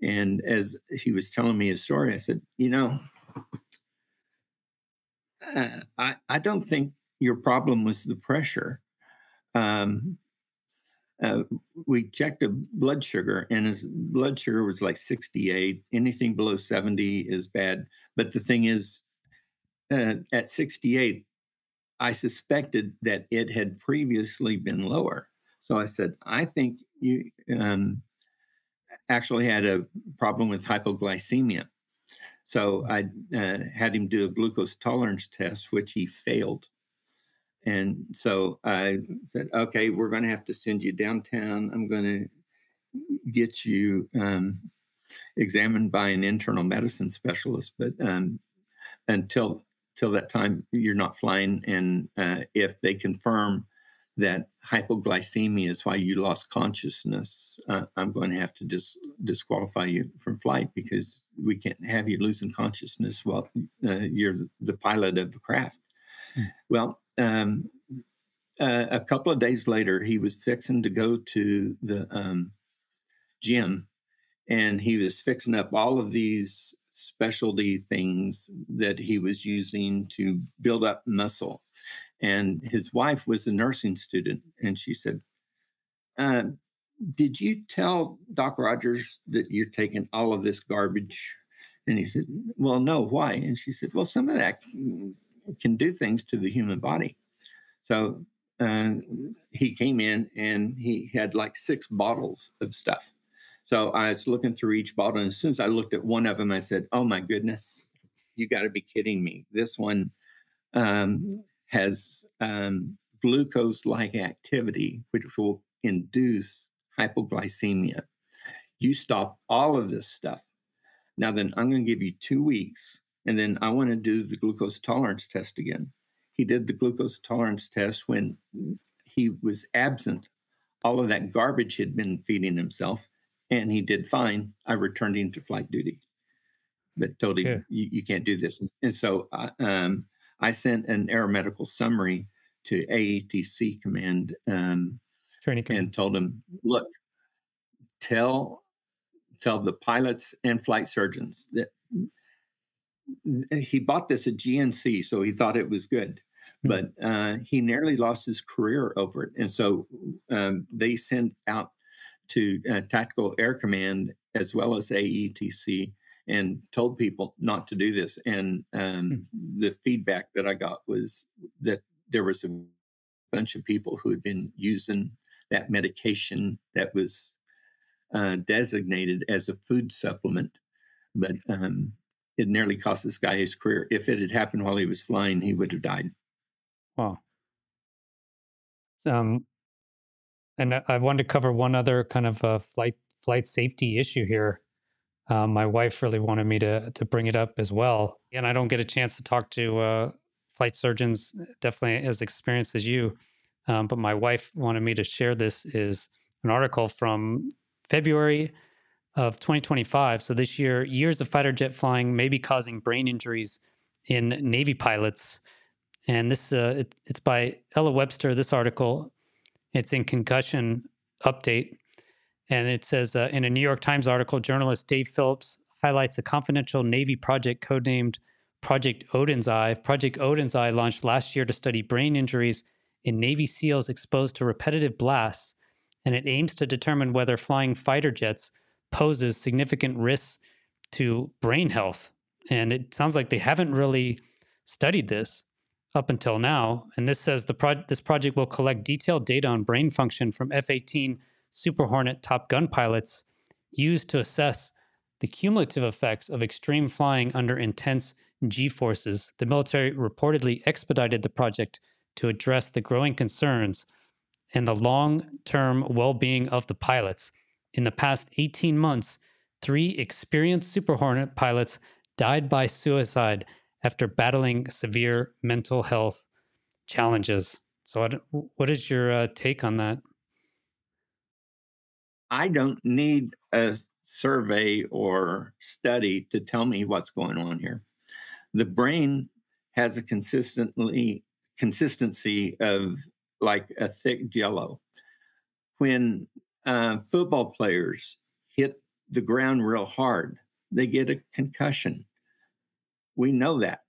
And as he was telling me his story, I said, I don't think your problem was the pressure. We checked a blood sugar, and his blood sugar was like 68. Anything below 70 is bad. But the thing is, at 68, I suspected that it had previously been lower. So I said, I think you actually had a problem with hypoglycemia. So I had him do a glucose tolerance test, which he failed. And so I said, okay, we're going to have to send you downtown. I'm going to get you examined by an internal medicine specialist. But until that time, you're not flying. And if they confirm that hypoglycemia is why you lost consciousness, I'm going to have to disqualify you from flight, because we can't have you losing consciousness while you're the pilot of the craft. Well, a couple of days later, he was fixing to go to the gym, and he was fixing up all of these specialty things that he was using to build up muscle. And his wife was a nursing student, and she said, did you tell Doc Rogers that you're taking all of this garbage? And he said, well, no, why? And she said, well, some of that can do things to the human body. So he came in and he had like 6 bottles of stuff. So I was looking through each bottle, and as soon as I looked at one of them, I said, oh my goodness, you got to be kidding me. This one has glucose-like activity, which will induce hypoglycemia. You stop all of this stuff. Now then, I'm going to give you 2 weeks, and then I want to do the glucose tolerance test again. He did the glucose tolerance test when he was absent. All of that garbage he'd been feeding himself, and he did fine. I returned him to flight duty, but told him, you can't do this. And so I sent an aeromedical summary to AETC Command, and told him, look, tell the pilots and flight surgeons that he bought this at GNC, so he thought it was good, but he nearly lost his career over it. And so they sent out to Tactical Air Command as well as AETC and told people not to do this. And the feedback that I got was that there was a bunch of people who had been using that medication that was designated as a food supplement, but it nearly cost this guy his career. If it had happened while he was flying, he would have died. Wow. And I wanted to cover one other kind of flight safety issue here. My wife really wanted me to bring it up as well, and I don't get a chance to talk to flight surgeons definitely as experienced as you. But my wife wanted me to share. This is an article from February of 2025. So this year, years of fighter jet flying may be causing brain injuries in Navy pilots. And this it's by Ella Webster. This article, it's in Concussion Update. And it says, in a New York Times article, journalist Dave Phillips highlights a confidential Navy project codenamed Project Odin's Eye. Project Odin's Eye launched last year to study brain injuries in Navy SEALs exposed to repetitive blasts, and it aims to determine whether flying fighter jets poses significant risks to brain health. And it sounds like they haven't really studied this up until now. And this says this project will collect detailed data on brain function from F-18 Super Hornet Top Gun pilots used to assess the cumulative effects of extreme flying under intense G-forces. The military reportedly expedited the project to address the growing concerns and the long-term well-being of the pilots. In the past 18 months, 3 experienced Super Hornet pilots died by suicide after battling severe mental health challenges. So what is your take on that? I don't need a survey or study to tell me what's going on here. The brain has a consistency of like a thick jello. When football players hit the ground real hard, they get a concussion. We know that.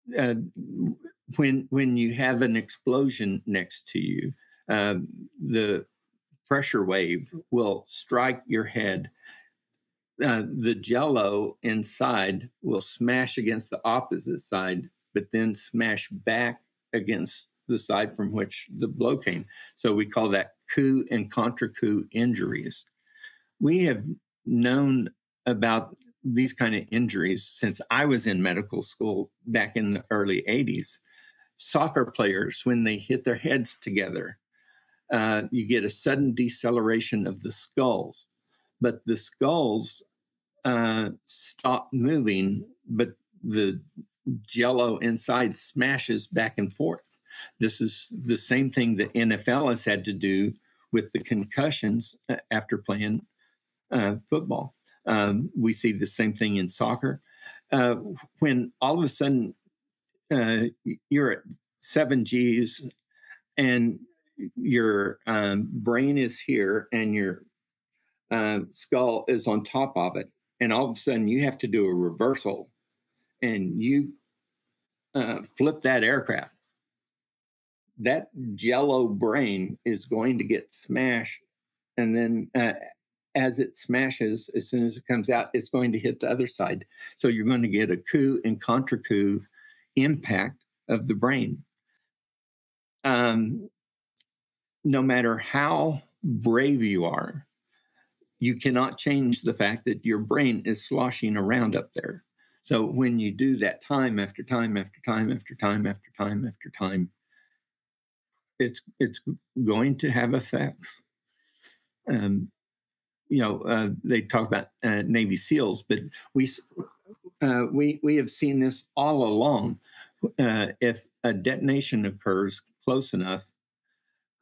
When you have an explosion next to you, the pressure wave will strike your head. The jello inside will smash against the opposite side, but then smash back against the side from which the blow came. So we call that coup and contra coup injuries. We have known about these kind of injuries since I was in medical school back in the early 80s. Soccer players, when they hit their heads together, you get a sudden deceleration of the skulls, but the skulls stop moving, but the jello inside smashes back and forth. This is the same thing that NFL has had to do with the concussions after playing football. We see the same thing in soccer. When all of a sudden you're at 7 Gs and your brain is here and your skull is on top of it, and all of a sudden you have to do a reversal and you flip that aircraft, that jello brain is going to get smashed. And then as it smashes, as soon as it comes out, it's going to hit the other side. So you're going to get a coup and contra coup impact of the brain. No matter how brave you are, you cannot change the fact that your brain is sloshing around up there. So when you do that time after time after time after time after time after time, it's going to have effects. They talk about Navy SEALs, but we have seen this all along. If a detonation occurs close enough,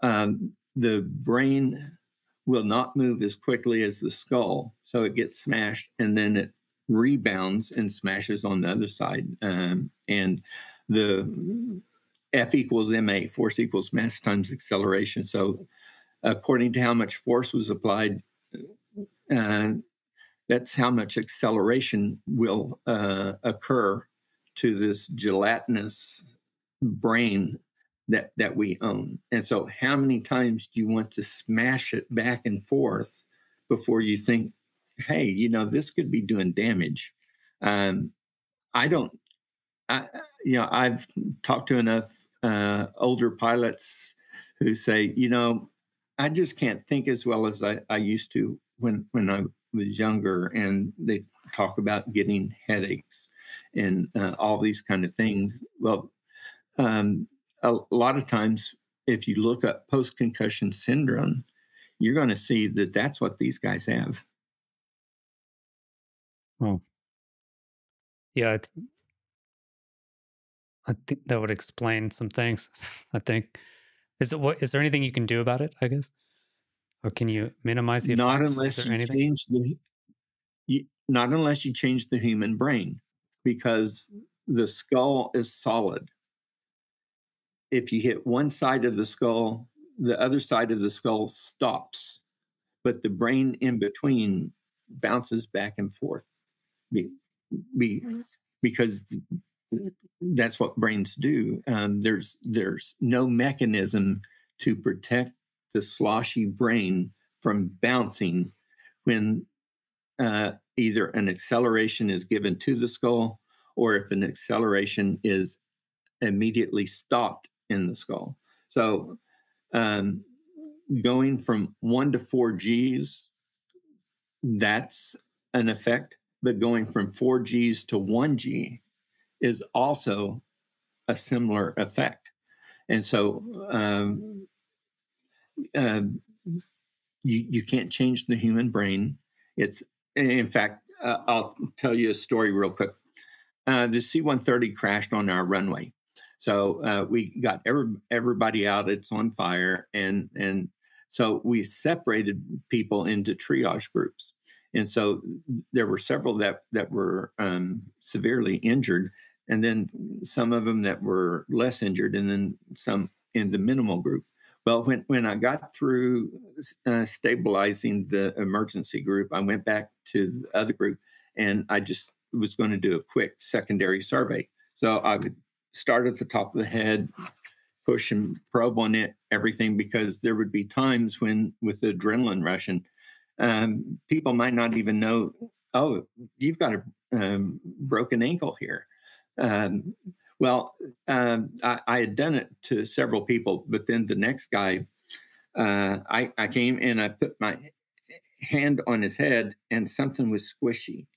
the brain will not move as quickly as the skull, so it gets smashed, and then it rebounds and smashes on the other side. And the F equals ma, force equals mass times acceleration. So according to how much force was applied, that's how much acceleration will occur to this gelatinous brain that we own. And so how many times do you want to smash it back and forth before you think, hey, this could be doing damage? I've talked to enough older pilots who say, I just can't think as well as I used to when I was younger. And they talk about getting headaches and all these kind of things. Well, a lot of times, if you look up post-concussion syndrome, you're going to see that that's what these guys have. Oh, yeah. I think that would explain some things. I think. Is there anything you can do about it, I guess? Or can you minimize the Not effects? Is unless there you anything? change not unless you change the human brain, because the skull is solid. If you hit one side of the skull, the other side of the skull stops, but the brain in between bounces back and forth because that's what brains do. There's no mechanism to protect the sloshy brain from bouncing when either an acceleration is given to the skull or if an acceleration is immediately stopped in the skull. So going from 1 to 4 Gs, that's an effect, but going from 4 Gs to 1 G is also a similar effect. And so you can't change the human brain. It's, in fact, I'll tell you a story real quick. The C-130 crashed on our runway. So we got everybody out. It's on fire. And so we separated people into triage groups. And so there were several that were severely injured, and then some of them that were less injured, and then some in the minimal group. Well, when I got through stabilizing the emergency group, I went back to the other group, and I just was going to do a quick secondary survey. So I would start at the top of the head, push and probe on it, everything, because there would be times when, with the adrenaline rushing, people might not even know, oh, you've got a broken ankle here. I had done it to several people, but then the next guy, I came and I put my hand on his head and something was squishy.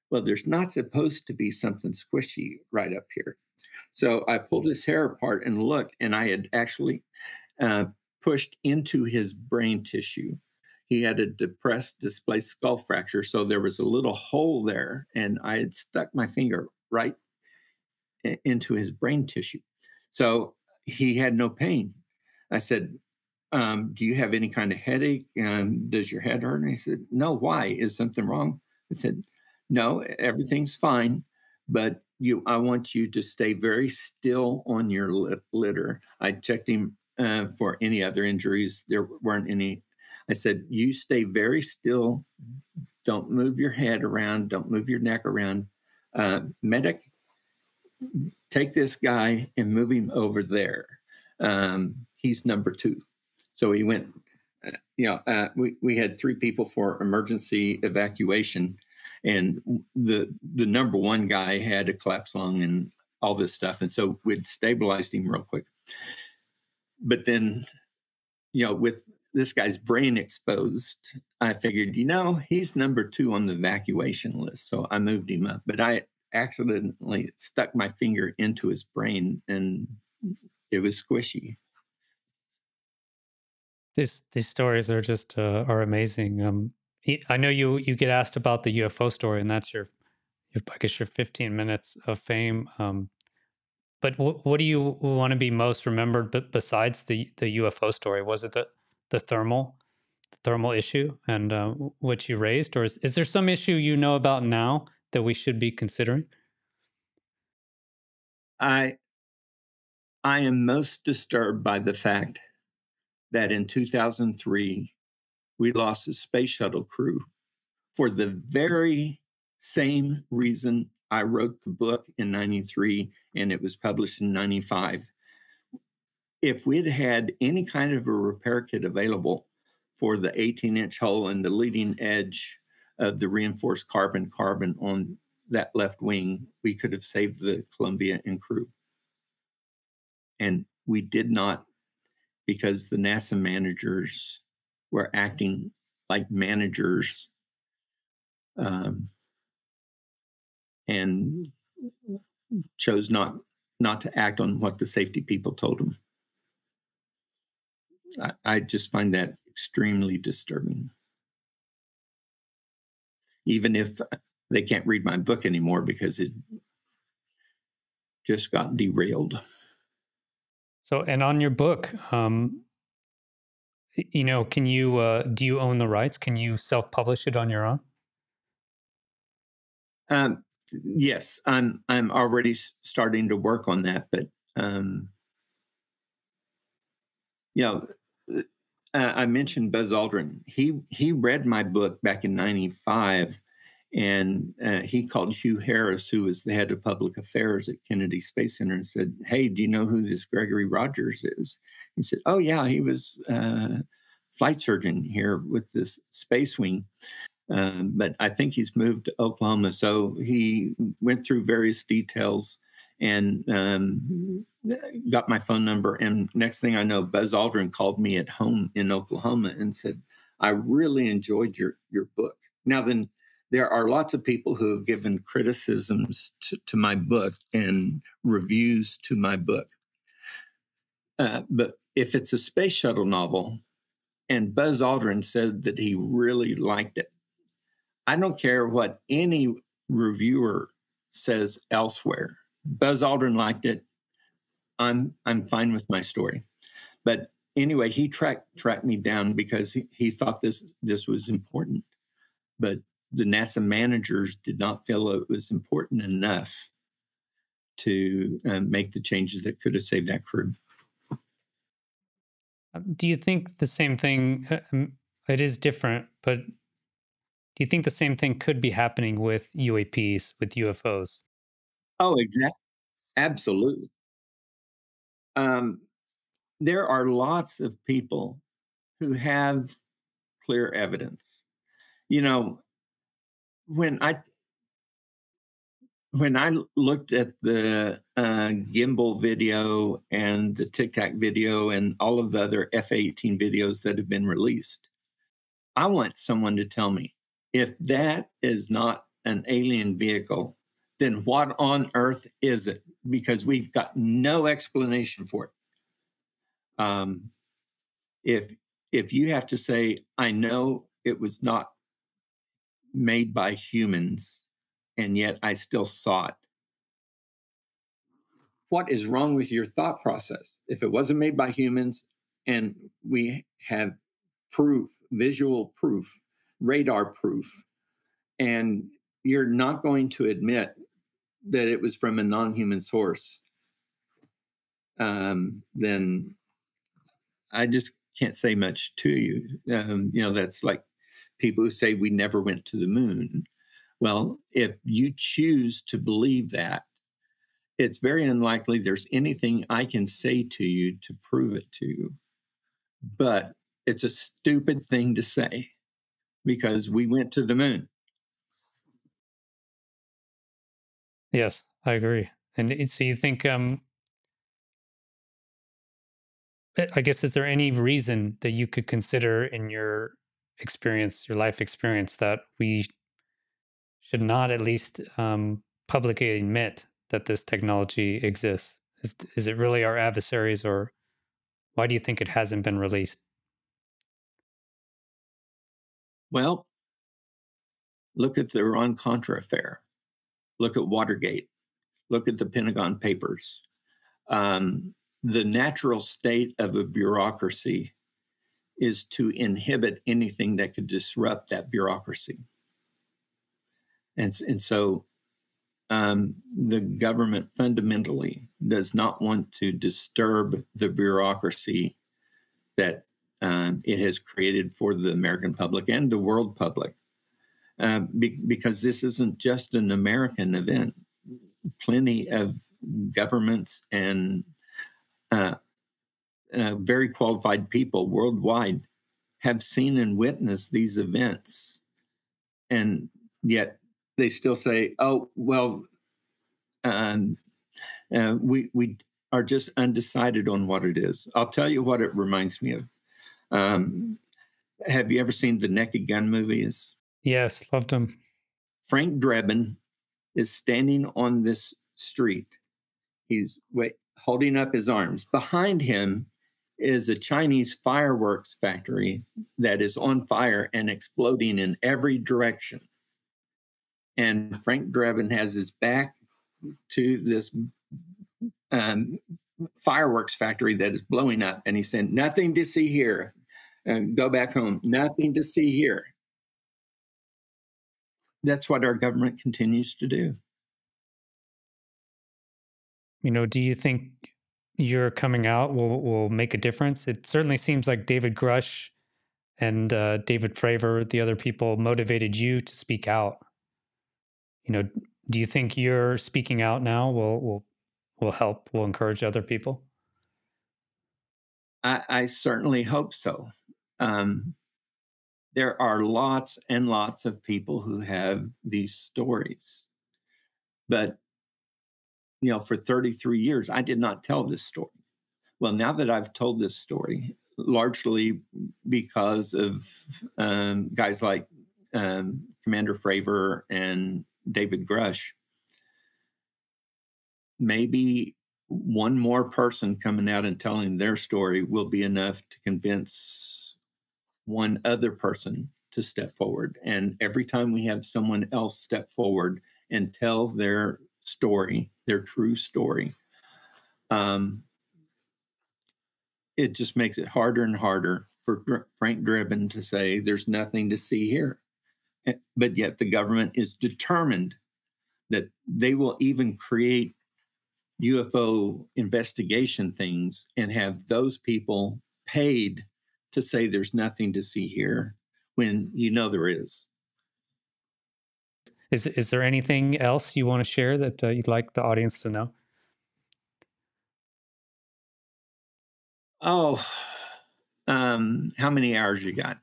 well, there's not supposed to be something squishy right up here. So I pulled his hair apart and looked, and I had actually uh, pushed into his brain tissue. He had a depressed, displaced skull fracture, so there was a little hole there, and I had stuck my finger right into his brain tissue. So he had no pain. I said, do you have any kind of headache? Does your head hurt? And he said, no, why? Is something wrong? I said, no, everything's fine, but I want you to stay very still on your litter. I checked him for any other injuries. There weren't any. I said, you stay very still. Don't move your head around. Don't move your neck around. Medic, take this guy and move him over there. He's number 2. So he went, we had 3 people for emergency evacuation, and the number 1 guy had a collapsed lung and all this stuff. And so we'd stabilized him real quick. But then, with this guy's brain exposed, I figured, he's number 2 on the evacuation list. So I moved him up, but I accidentally stuck my finger into his brain and it was squishy. These stories are just are amazing. I know you get asked about the UFO story, and that's your I guess your 15 minutes of fame. But what do you want to be most remembered? But besides the UFO story, was it the thermal issue and what you raised, or is there some issue you know about now that we should be considering? I am most disturbed by the fact that in 2003 we lost a space shuttle crew for the very same reason I wrote the book in 93 and it was published in 95. If we'd had any kind of a repair kit available for the 18-inch hole in the leading edge of the reinforced carbon on that left wing, we could have saved the Columbia and crew. And we did not, because the NASA managers were acting like managers and chose not to act on what the safety people told them. I just find that extremely disturbing. Even if they can't read my book anymore because it just got derailed. So, and on your book, can you do you own the rights? Can you self-publish it on your own? Yes, I'm already starting to work on that, but I mentioned Buzz Aldrin. He read my book back in '95, and he called Hugh Harris, who was the head of public affairs at Kennedy Space Center, and said, "Hey, do you know who this Gregory Rogers is?" He said, "Oh yeah, he was flight surgeon here with this space wing." But I think he's moved to Oklahoma. So he went through various details and got my phone number. And next thing I know, Buzz Aldrin called me at home in Oklahoma and said, "I really enjoyed your book." Now then, there are lots of people who have given criticisms to my book and reviews to my book. But if it's a space shuttle novel and Buzz Aldrin said that he really liked it, I don't care what any reviewer says elsewhere. Buzz Aldrin liked it. I'm fine with my story. But anyway, he tracked me down because he thought this was important. But the NASA managers did not feel it was important enough to make the changes that could have saved that crew. Do you think the same thing? It is different, but do you think the same thing could be happening with UAPs, with UFOs? Oh, exactly. Absolutely. There are lots of people who have clear evidence. When I looked at the gimbal video and the Tic Tac video and all of the other F-18 videos that have been released, I want someone to tell me if that is not an alien vehicle, then what on earth is it? Because we've got no explanation for it. If you have to say, I know it was not made by humans, and yet I still saw it, what is wrong with your thought process? If it wasn't made by humans and we have proof, visual proof, radar proof, and you're not going to admit that it was from a non-human source, then I just can't say much to you. That's like people who say we never went to the moon. Well, if you choose to believe that, it's very unlikely there's anything I can say to you to prove it to you. But it's a stupid thing to say because we went to the moon. Yes, I agree. And so you think, I guess, is there any reason that you could consider in your experience, your life experience, that we should not at least publicly admit that this technology exists? Is it really our adversaries, or why do you think it hasn't been released? Well, look at the Iran-Contra affair. Look at Watergate. Look at the Pentagon Papers. The natural state of a bureaucracy is to inhibit anything that could disrupt that bureaucracy. And so the government fundamentally does not want to disturb the bureaucracy that it has created for the American public and the world public, because this isn't just an American event. Plenty of governments and very qualified people worldwide have seen and witnessed these events, and yet they still say, "Oh, well, we are just undecided on what it is." I'll tell you what it reminds me of. Have you ever seen the Naked Gun movies? Yes, loved them. Frank Drebin is standing on this street. He's holding up his arms. Behind him is a Chinese fireworks factory that is on fire and exploding in every direction. And Frank Drebin has his back to this fireworks factory that is blowing up. And he said, "Nothing to see here. Go back home. Nothing to see here." That's what our government continues to do. Do you think your coming out will make a difference? It certainly seems like David Grush and David Fravor, the other people, motivated you to speak out. Do you think your speaking out now will help, will encourage other people? I certainly hope so. There are lots and lots of people who have these stories, but for 33 years, I did not tell this story. Well, now that I've told this story, largely because of guys like Commander Fravor and David Grush, maybe one more person coming out and telling their story will be enough to convince one other person to step forward. And every time we have someone else step forward and tell their story, their true story, it just makes it harder and harder for Frank Drebin to say there's nothing to see here. But yet the government is determined that they will even create UFO investigation things and have those people paid to say there's nothing to see here when there is. Is there anything else you want to share that you'd like the audience to know? Oh, how many hours you got?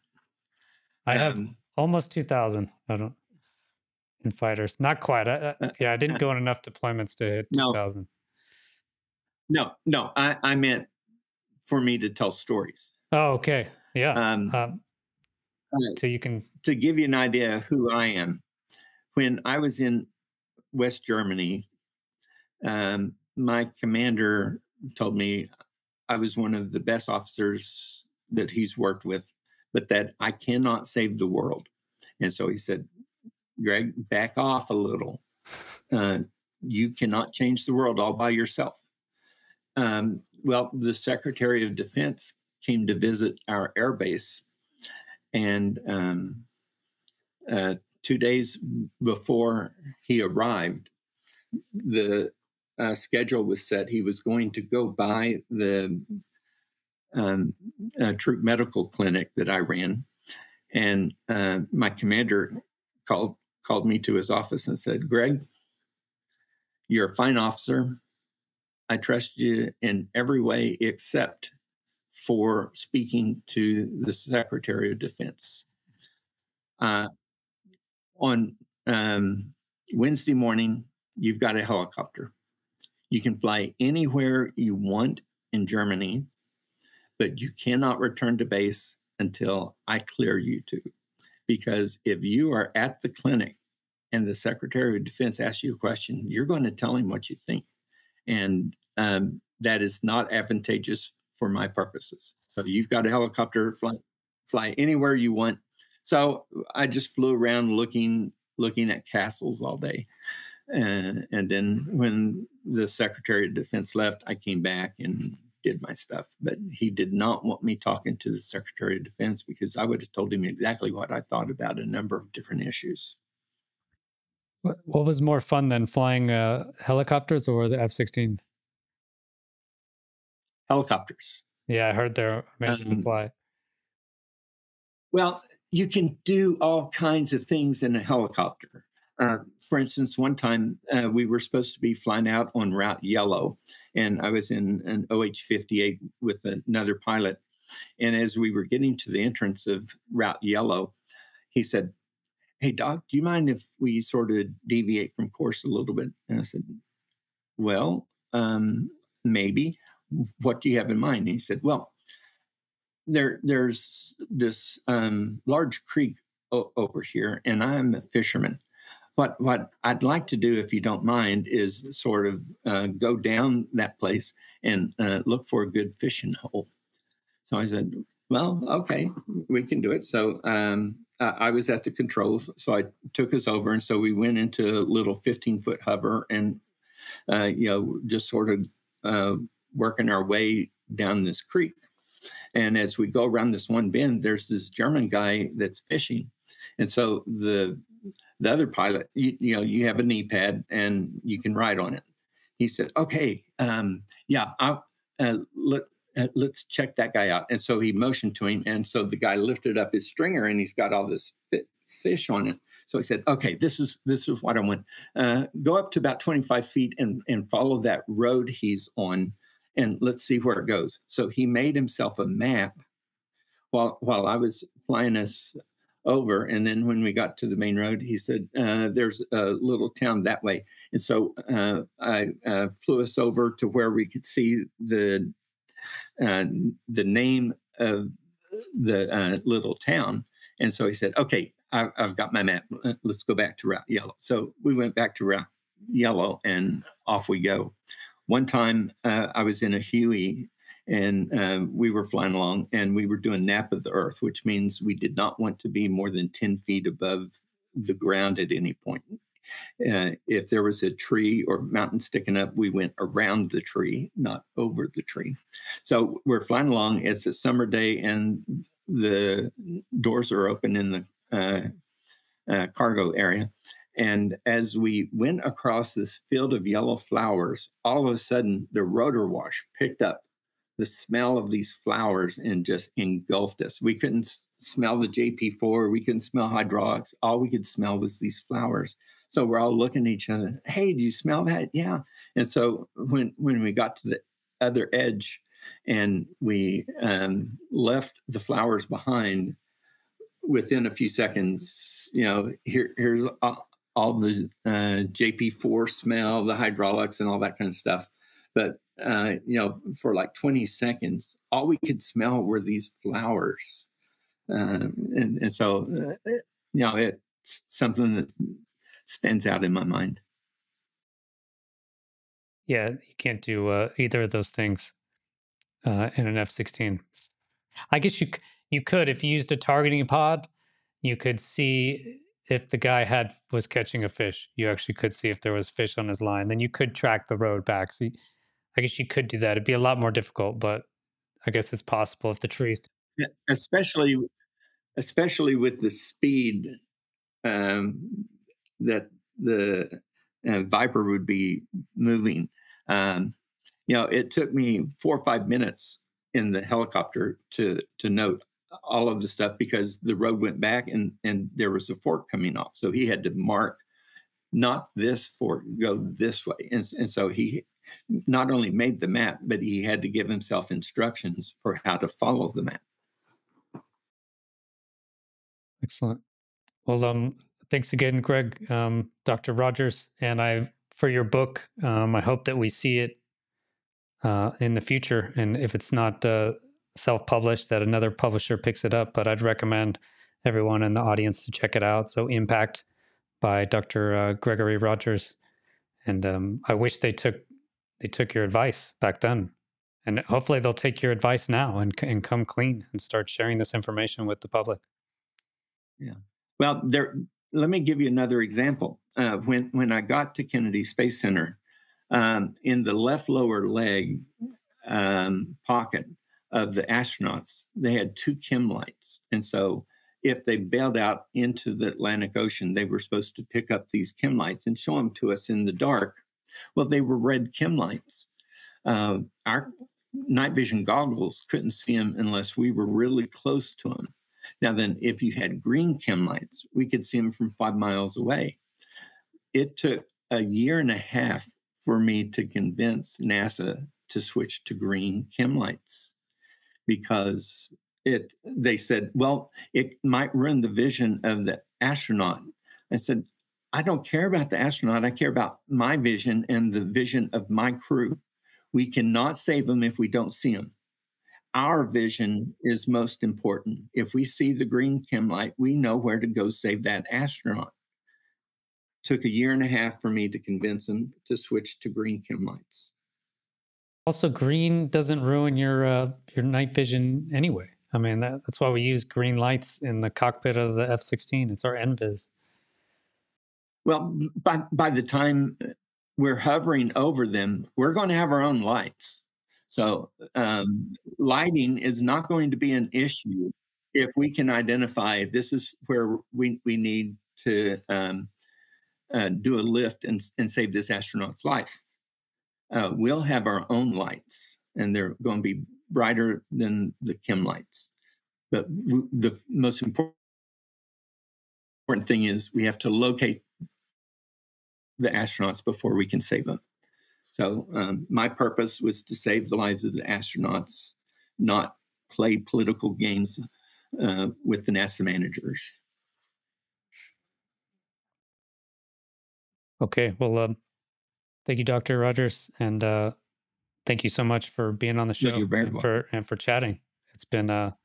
I have almost 2,000. I don't in fighters, not quite. I didn't go on enough deployments to hit 2,000. No. I meant for me to tell stories. Oh, okay. Yeah. So you can to give you an idea of who I am. when I was in West Germany, my commander told me I was one of the best officers that he's worked with, but that I cannot save the world. And so he said, Greg, back off a little. You cannot change the world all by yourself. Well, the Secretary of Defense came to visit our air base, and 2 days before he arrived, the schedule was set. He was going to go by the troop medical clinic that I ran, and my commander called me to his office and said, Greg, you're a fine officer. I trust you in every way except for speaking to the Secretary of Defense. On Wednesday morning, you've got a helicopter. You can fly anywhere you want in Germany, but you cannot return to base until I clear you to. Because if you are at the clinic and the Secretary of Defense asks you a question, you're going to tell him what you think. And that is not advantageous for my purposes. So you've got a helicopter, fly anywhere you want. So I just flew around looking at castles all day. And then when the Secretary of Defense left, I came back and did my stuff. But he did not want me talking to the Secretary of Defense because I would have told him exactly what I thought about a number of different issues. What was more fun than flying helicopters or the F-16? Helicopters. Yeah, I heard they're amazing to fly. Well, you can do all kinds of things in a helicopter. For instance, one time we were supposed to be flying out on Route Yellow, and I was in an OH-58 with another pilot. And as we were getting to the entrance of Route Yellow, he said, hey, Doc, do you mind if we sort of deviate from course a little bit? And I said, well, maybe. What do you have in mind? And he said, well, there's this large creek over here, and I'm a fisherman. What I'd like to do, if you don't mind, is sort of go down that place and look for a good fishing hole. So I said, well, okay, we can do it. So I was at the controls, so I took us over, and so we went into a little 15-foot hover and, just sort of working our way down this creek. And as we go around this one bend, there's this German guy that's fishing. And so the other pilot, you have a knee pad and you can ride on it. He said, okay, let's check that guy out. And so he motioned to him. And so the guy lifted up his stringer and he's got all this fish on it. So he said, okay, this is what I want. Go up to about 25 feet and follow that road he's on, and let's see where it goes. So he made himself a map while I was flying us over. And then when we got to the main road, he said, there's a little town that way. And so I flew us over to where we could see the name of the little town. And so he said, okay, I've got my map. Let's go back to Route Yellow. So we went back to Route Yellow and off we go. One time I was in a Huey and we were flying along and we were doing nap of the earth, which means we did not want to be more than 10 feet above the ground at any point. If there was a tree or mountain sticking up, we went around the tree, not over the tree. So we're flying along. It's a summer day and the doors are open in the cargo area. And as we went across this field of yellow flowers, all of a sudden the rotor wash picked up the smell of these flowers and just engulfed us. We couldn't smell the JP4. We couldn't smell hydraulics. All we could smell was these flowers. So we're all looking at each other. Hey, do you smell that? Yeah. And so when we got to the other edge and we left the flowers behind, within a few seconds, here's all the JP4 smell, the hydraulics and all that kind of stuff. But, for like 20 seconds, all we could smell were these flowers. And so, it's something stands out in my mind. Yeah, you can't do either of those things in an F-16. I guess you could if you used a targeting pod, you could see if the guy was catching a fish. You actually could see if there was fish on his line. Then you could track the road back. So I guess you could do that. It'd be a lot more difficult, but I guess it's possible if the trees. Yeah, especially with the speed um, that the Viper would be moving. Um, it took me 4 or 5 minutes in the helicopter to note all of the stuff because the road went back and there was a fork coming off. So he had to mark, not this fork, go this way. And so he not only made the map, but he had to give himself instructions for how to follow the map. Excellent. Well, thanks again, Greg, Dr. Rogers, and for your book. I hope that we see it in the future, and if it's not self-published, that another publisher picks it up. But I'd recommend everyone in the audience to check it out. So, Impact by Dr. Gregory Rogers, and I wish they took your advice back then, and hopefully they'll take your advice now and come clean and start sharing this information with the public. Yeah. Well, let me give you another example. When I got to Kennedy Space Center, in the left lower leg pocket of the astronauts, they had two chem lights. And so if they bailed out into the Atlantic Ocean, they were supposed to pick up these chem lights and show them to us in the dark. Well, they were red chem lights. Our night vision goggles couldn't see them unless we were really close to them. Now then, if you had green chem lights, we could see them from 5 miles away. It took a year and a half for me to convince NASA to switch to green chem lights because they said, well, it might ruin the vision of the astronaut. I said, I don't care about the astronaut. I care about my vision and the vision of my crew. We cannot save them if we don't see them. Our vision is most important. If we see the green chem light, we know where to go save that astronaut. Took a year and a half for me to convince them to switch to green chem lights. Also, green doesn't ruin your night vision anyway. I mean, that's why we use green lights in the cockpit of the F-16. It's our NVIS. Well, by the time we're hovering over them, we're going to have our own lights. So lighting is not going to be an issue if we can identify this is where we need to do a lift and save this astronaut's life. We'll have our own lights, and they're going to be brighter than the chem lights. But the most important thing is we have to locate the astronauts before we can save them. So my purpose was to save the lives of the astronauts, not play political games with the NASA managers. Okay, well, thank you, Dr. Rogers, and thank you so much for being on the show You're very welcome. and for chatting. It's been a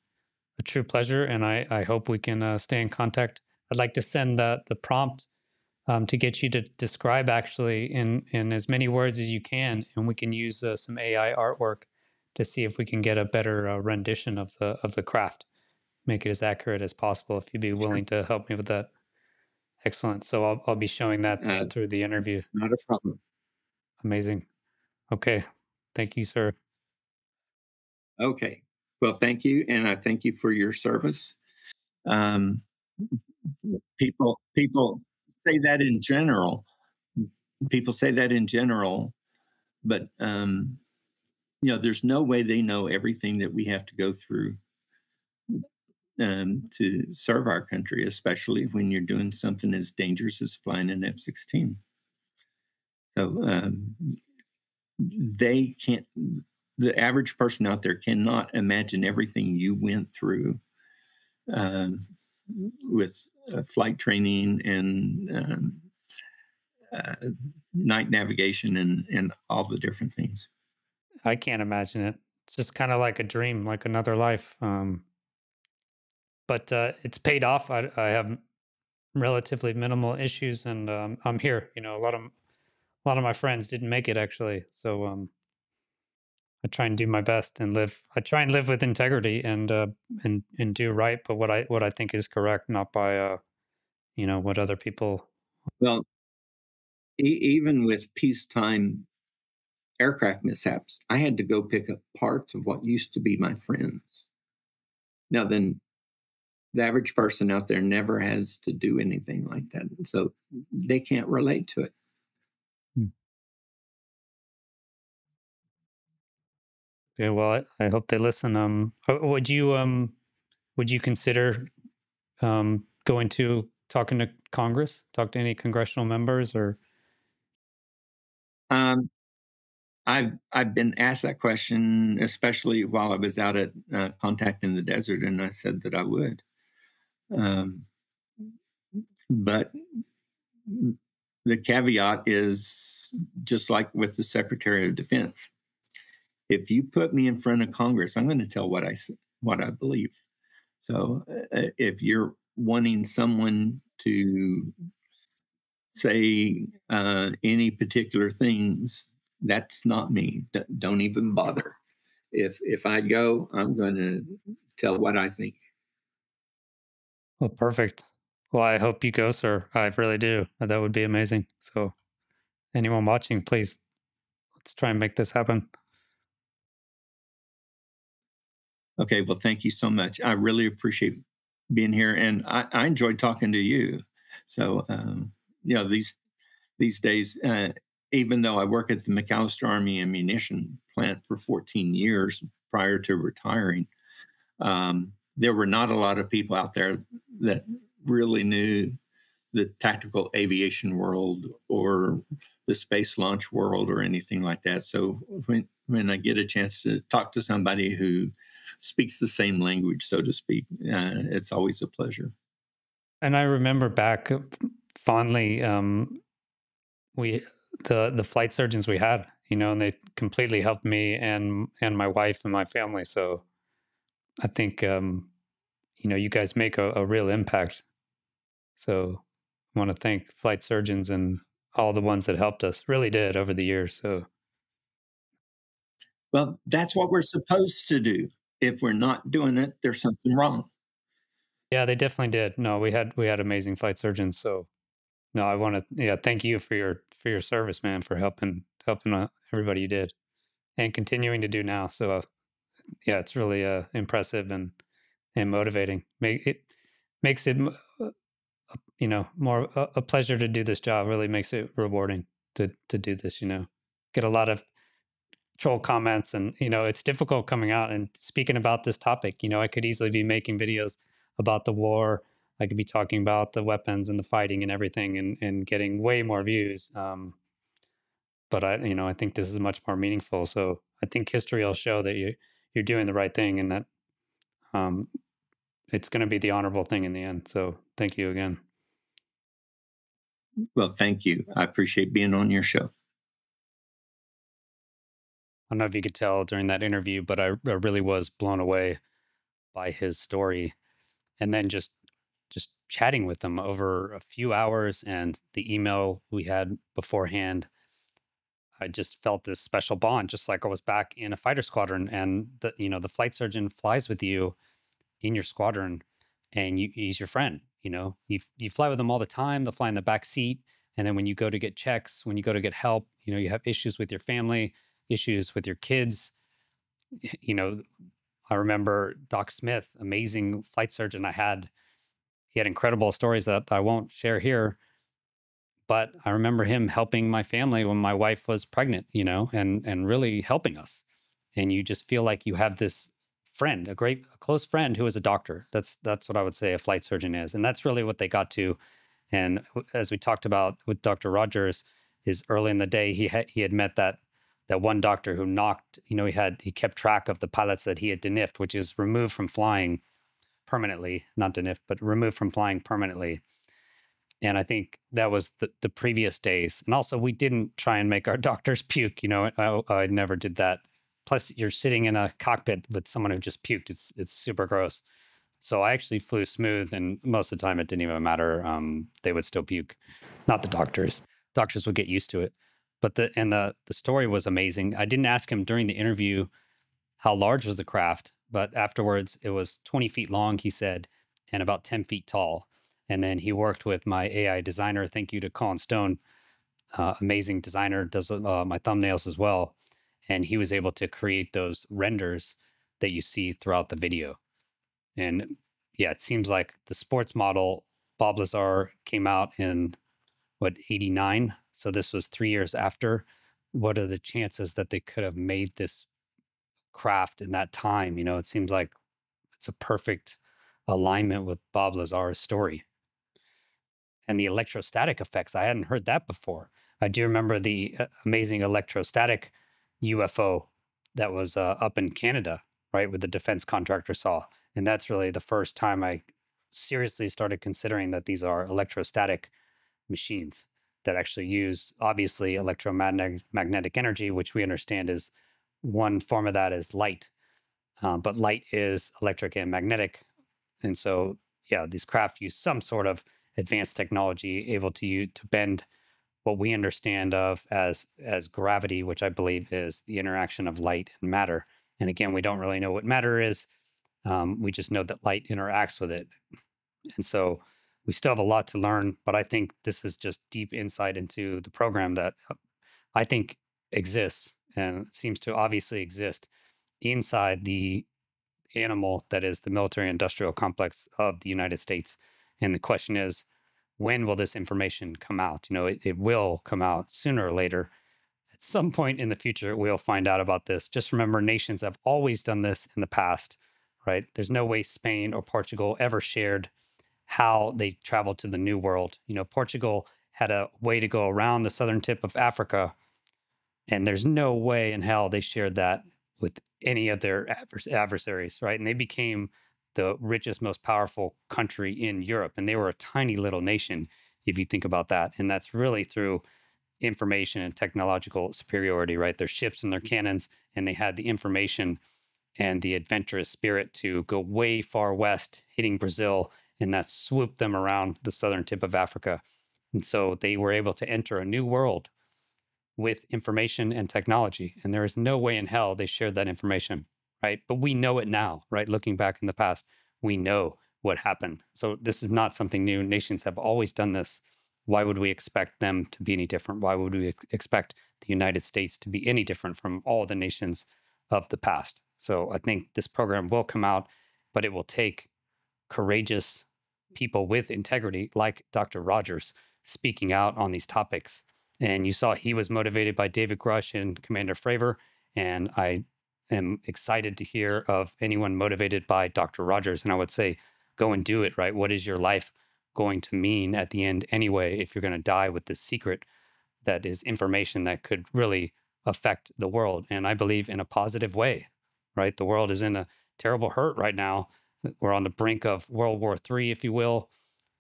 true pleasure, and I hope we can stay in contact. I'd like to send the prompt to get you to describe actually in as many words as you can, and we can use some AI artwork to see if we can get a better rendition of the craft, make it as accurate as possible. If you'd be willing to help me with that, excellent. So I'll be showing that through the interview. Not a problem. Amazing. Okay, thank you, sir. Okay. Well, thank you, and I thank you for your service. People say that in general. People say that in general, but there's no way they know everything that we have to go through to serve our country, especially when you're doing something as dangerous as flying an F-16. So they can't. The average person out there cannot imagine everything you went through with flight training and night navigation and all the different things. I can't imagine it. It's just kind of like a dream, like another life. But it's paid off. I have relatively minimal issues, and I'm here. You know, a lot of my friends didn't make it actually, so I try and do my best and live. I try and live with integrity and do right, but what I think is correct, not by what other people. Well, even with peacetime aircraft mishaps, I had to go pick up parts of what used to be my friends. Now, then, the average person out there never has to do anything like that. So they can't relate to it. Okay, well, I hope they listen. Would you consider going to talking to Congress, talk to any congressional members, or Um, I've been asked that question, especially while I was out at Contact in the Desert, and I said that I would. Um, but the caveat is just like with the Secretary of Defense. If you put me in front of Congress, I'm going to tell what I believe. So if you're wanting someone to say any particular things, that's not me. Don't even bother. If I go, I'm going to tell what I think. well, perfect. Well, I hope you go, sir. I really do. That would be amazing. So, anyone watching, please let's try and make this happen. Okay, well, thank you so much. I really appreciate being here, and I enjoyed talking to you. So, these days, even though I work at the McAllister Army Ammunition Plant for 14 years prior to retiring, there were not a lot of people out there that really knew the tactical aviation world or the space launch world or anything like that. So when I get a chance to talk to somebody who speaks the same language, so to speak, it's always a pleasure. And I remember back fondly, we the flight surgeons we had, and they completely helped me and my wife and my family. So I think you guys make a real impact. So I want to thank flight surgeons and all the ones that helped us. Really did over the years. So Well, that's what we're supposed to do. If we're not doing it, there's something wrong. yeah, they definitely did. No, we had amazing flight surgeons. So no, I want to thank you for your service, man, for helping everybody you did and continuing to do now. So yeah, it's really impressive and motivating. Makes it more a pleasure to do this job. Really makes it rewarding to do this. Get a lot of troll comments, and it's difficult coming out and speaking about this topic. I could easily be making videos about the war. I could be talking about the weapons and the fighting and everything, and getting way more views. But I think this is much more meaningful. So I think history will show that you're doing the right thing, and that um, it's going to be the honorable thing in the end. So thank you again. Well, thank you. I appreciate being on your show. I don't know if you could tell during that interview, but I really was blown away by his story. And then just chatting with him over a few hours and the email we had beforehand, I just felt this special bond, just like I was back in a fighter squadron. And the flight surgeon flies with you in your squadron, and he's your friend. You fly with them all the time. They'll fly in the back seat, and then when you go to get checks, when you go to get help, you have issues with your family, issues with your kids. You know, I remember Doc Smith, amazing flight surgeon I had. He had incredible stories that I won't share here, but I remember him helping my family when my wife was pregnant, and really helping us. And you just feel like you have this friend, a close friend who is a doctor. That's what I would say a flight surgeon is. And that's really what they got to. And as we talked about with Dr. Rogers, is early in the day he had met that one doctor who knocked, he kept track of the pilots that he had deniffed, which is removed from flying permanently, not deniffed, but removed from flying permanently. And I think that was the previous days. And also, we didn't try and make our doctors puke. I never did that. Plus, you're sitting in a cockpit with someone who just puked. It's super gross. So I actually flew smooth, and most of the time it didn't even matter. They would still puke. Not the doctors. Doctors would get used to it. But the story was amazing. I didn't ask him during the interview how large was the craft, but afterwards it was 20 feet long, he said, and about 10 feet tall. And then he worked with my AI designer. Thank you to Colin Stone, amazing designer, does my thumbnails as well. And he was able to create those renders that you see throughout the video. And yeah, it seems like the sports model, Bob Lazar, came out in what, 89? So this was 3 years after. What are the chances that they could have made this craft in that time? You know, it seems like it's a perfect alignment with Bob Lazar's story. And the electrostatic effects, I hadn't heard that before. I do remember the amazing electrostatic UFO that was up in Canada, right, with the defense contractor saw. And that's really the first time I seriously started considering that these are electrostatic machines that actually use, obviously, electromagnetic energy, which we understand is one form of that is light. But light is electric and magnetic. And so, yeah, these craft use some sort of advanced technology able to bend what we understand of as gravity, which I believe is the interaction of light and matter. And again, we don't really know what matter is. We just know that light interacts with it. And so we still have a lot to learn, but I think this is just deep insight into the program that I think exists and seems to obviously exist inside the animal that is the military industrial complex of the United States. And the question is, when will this information come out? You know, it will come out sooner or later. At some point in the future, we'll find out about this. Just remember, nations have always done this in the past, right? There's no way Spain or Portugal ever shared how they traveled to the New World. You know, Portugal had a way to go around the southern tip of Africa, and there's no way in hell they shared that with any of their adversaries, right? And they became the richest, most powerful country in Europe. And they were a tiny little nation, if you think about that. And that's really through information and technological superiority, right? Their ships and their cannons, and they had the information and the adventurous spirit to go way far west, hitting Brazil, and that swooped them around the southern tip of Africa. And so they were able to enter a new world with information and technology. And there is no way in hell they shared that information, right? But we know it now, right? Looking back in the past, we know what happened. So this is not something new. Nations have always done this. Why would we expect them to be any different? Why would we expect the United States to be any different from all the nations of the past? So I think this program will come out, but it will take courageous people with integrity like Dr. Rogers speaking out on these topics. And you saw he was motivated by David Grush and Commander Fravor. And I am excited to hear of anyone motivated by Dr. Rogers. And I would say, go and do it, right? What is your life going to mean at the end anyway, if you're going to die with this secret that is information that could really affect the world? And I believe in a positive way, right? The world is in a terrible hurt right now. We're on the brink of World War III, if you will.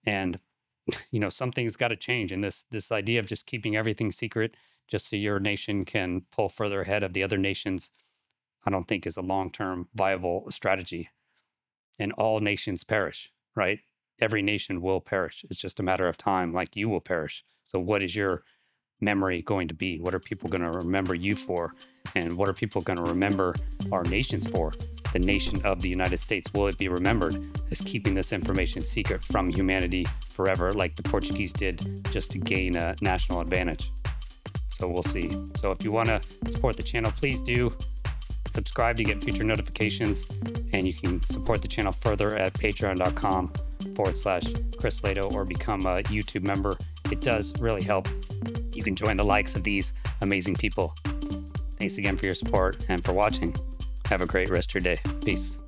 And you know, something's got to change. And this idea of just keeping everything secret just so your nation can pull further ahead of the other nations, I don't think is a long-term viable strategy. And all nations perish, right? Every nation will perish. It's just a matter of time, like you will perish. So what is your memory going to be? What are people going to remember you for? And what are people going to remember our nations for? The nation of the United States, will it be remembered as keeping this information secret from humanity forever, like the Portuguese did, just to gain a national advantage? So we'll see. So if you want to support the channel, please do subscribe to get future notifications. And you can support the channel further at patreon.com/Chris Lehto or become a YouTube member. It does really help. You can join the likes of these amazing people. Thanks again for your support and for watching. Have a great rest of your day. Peace.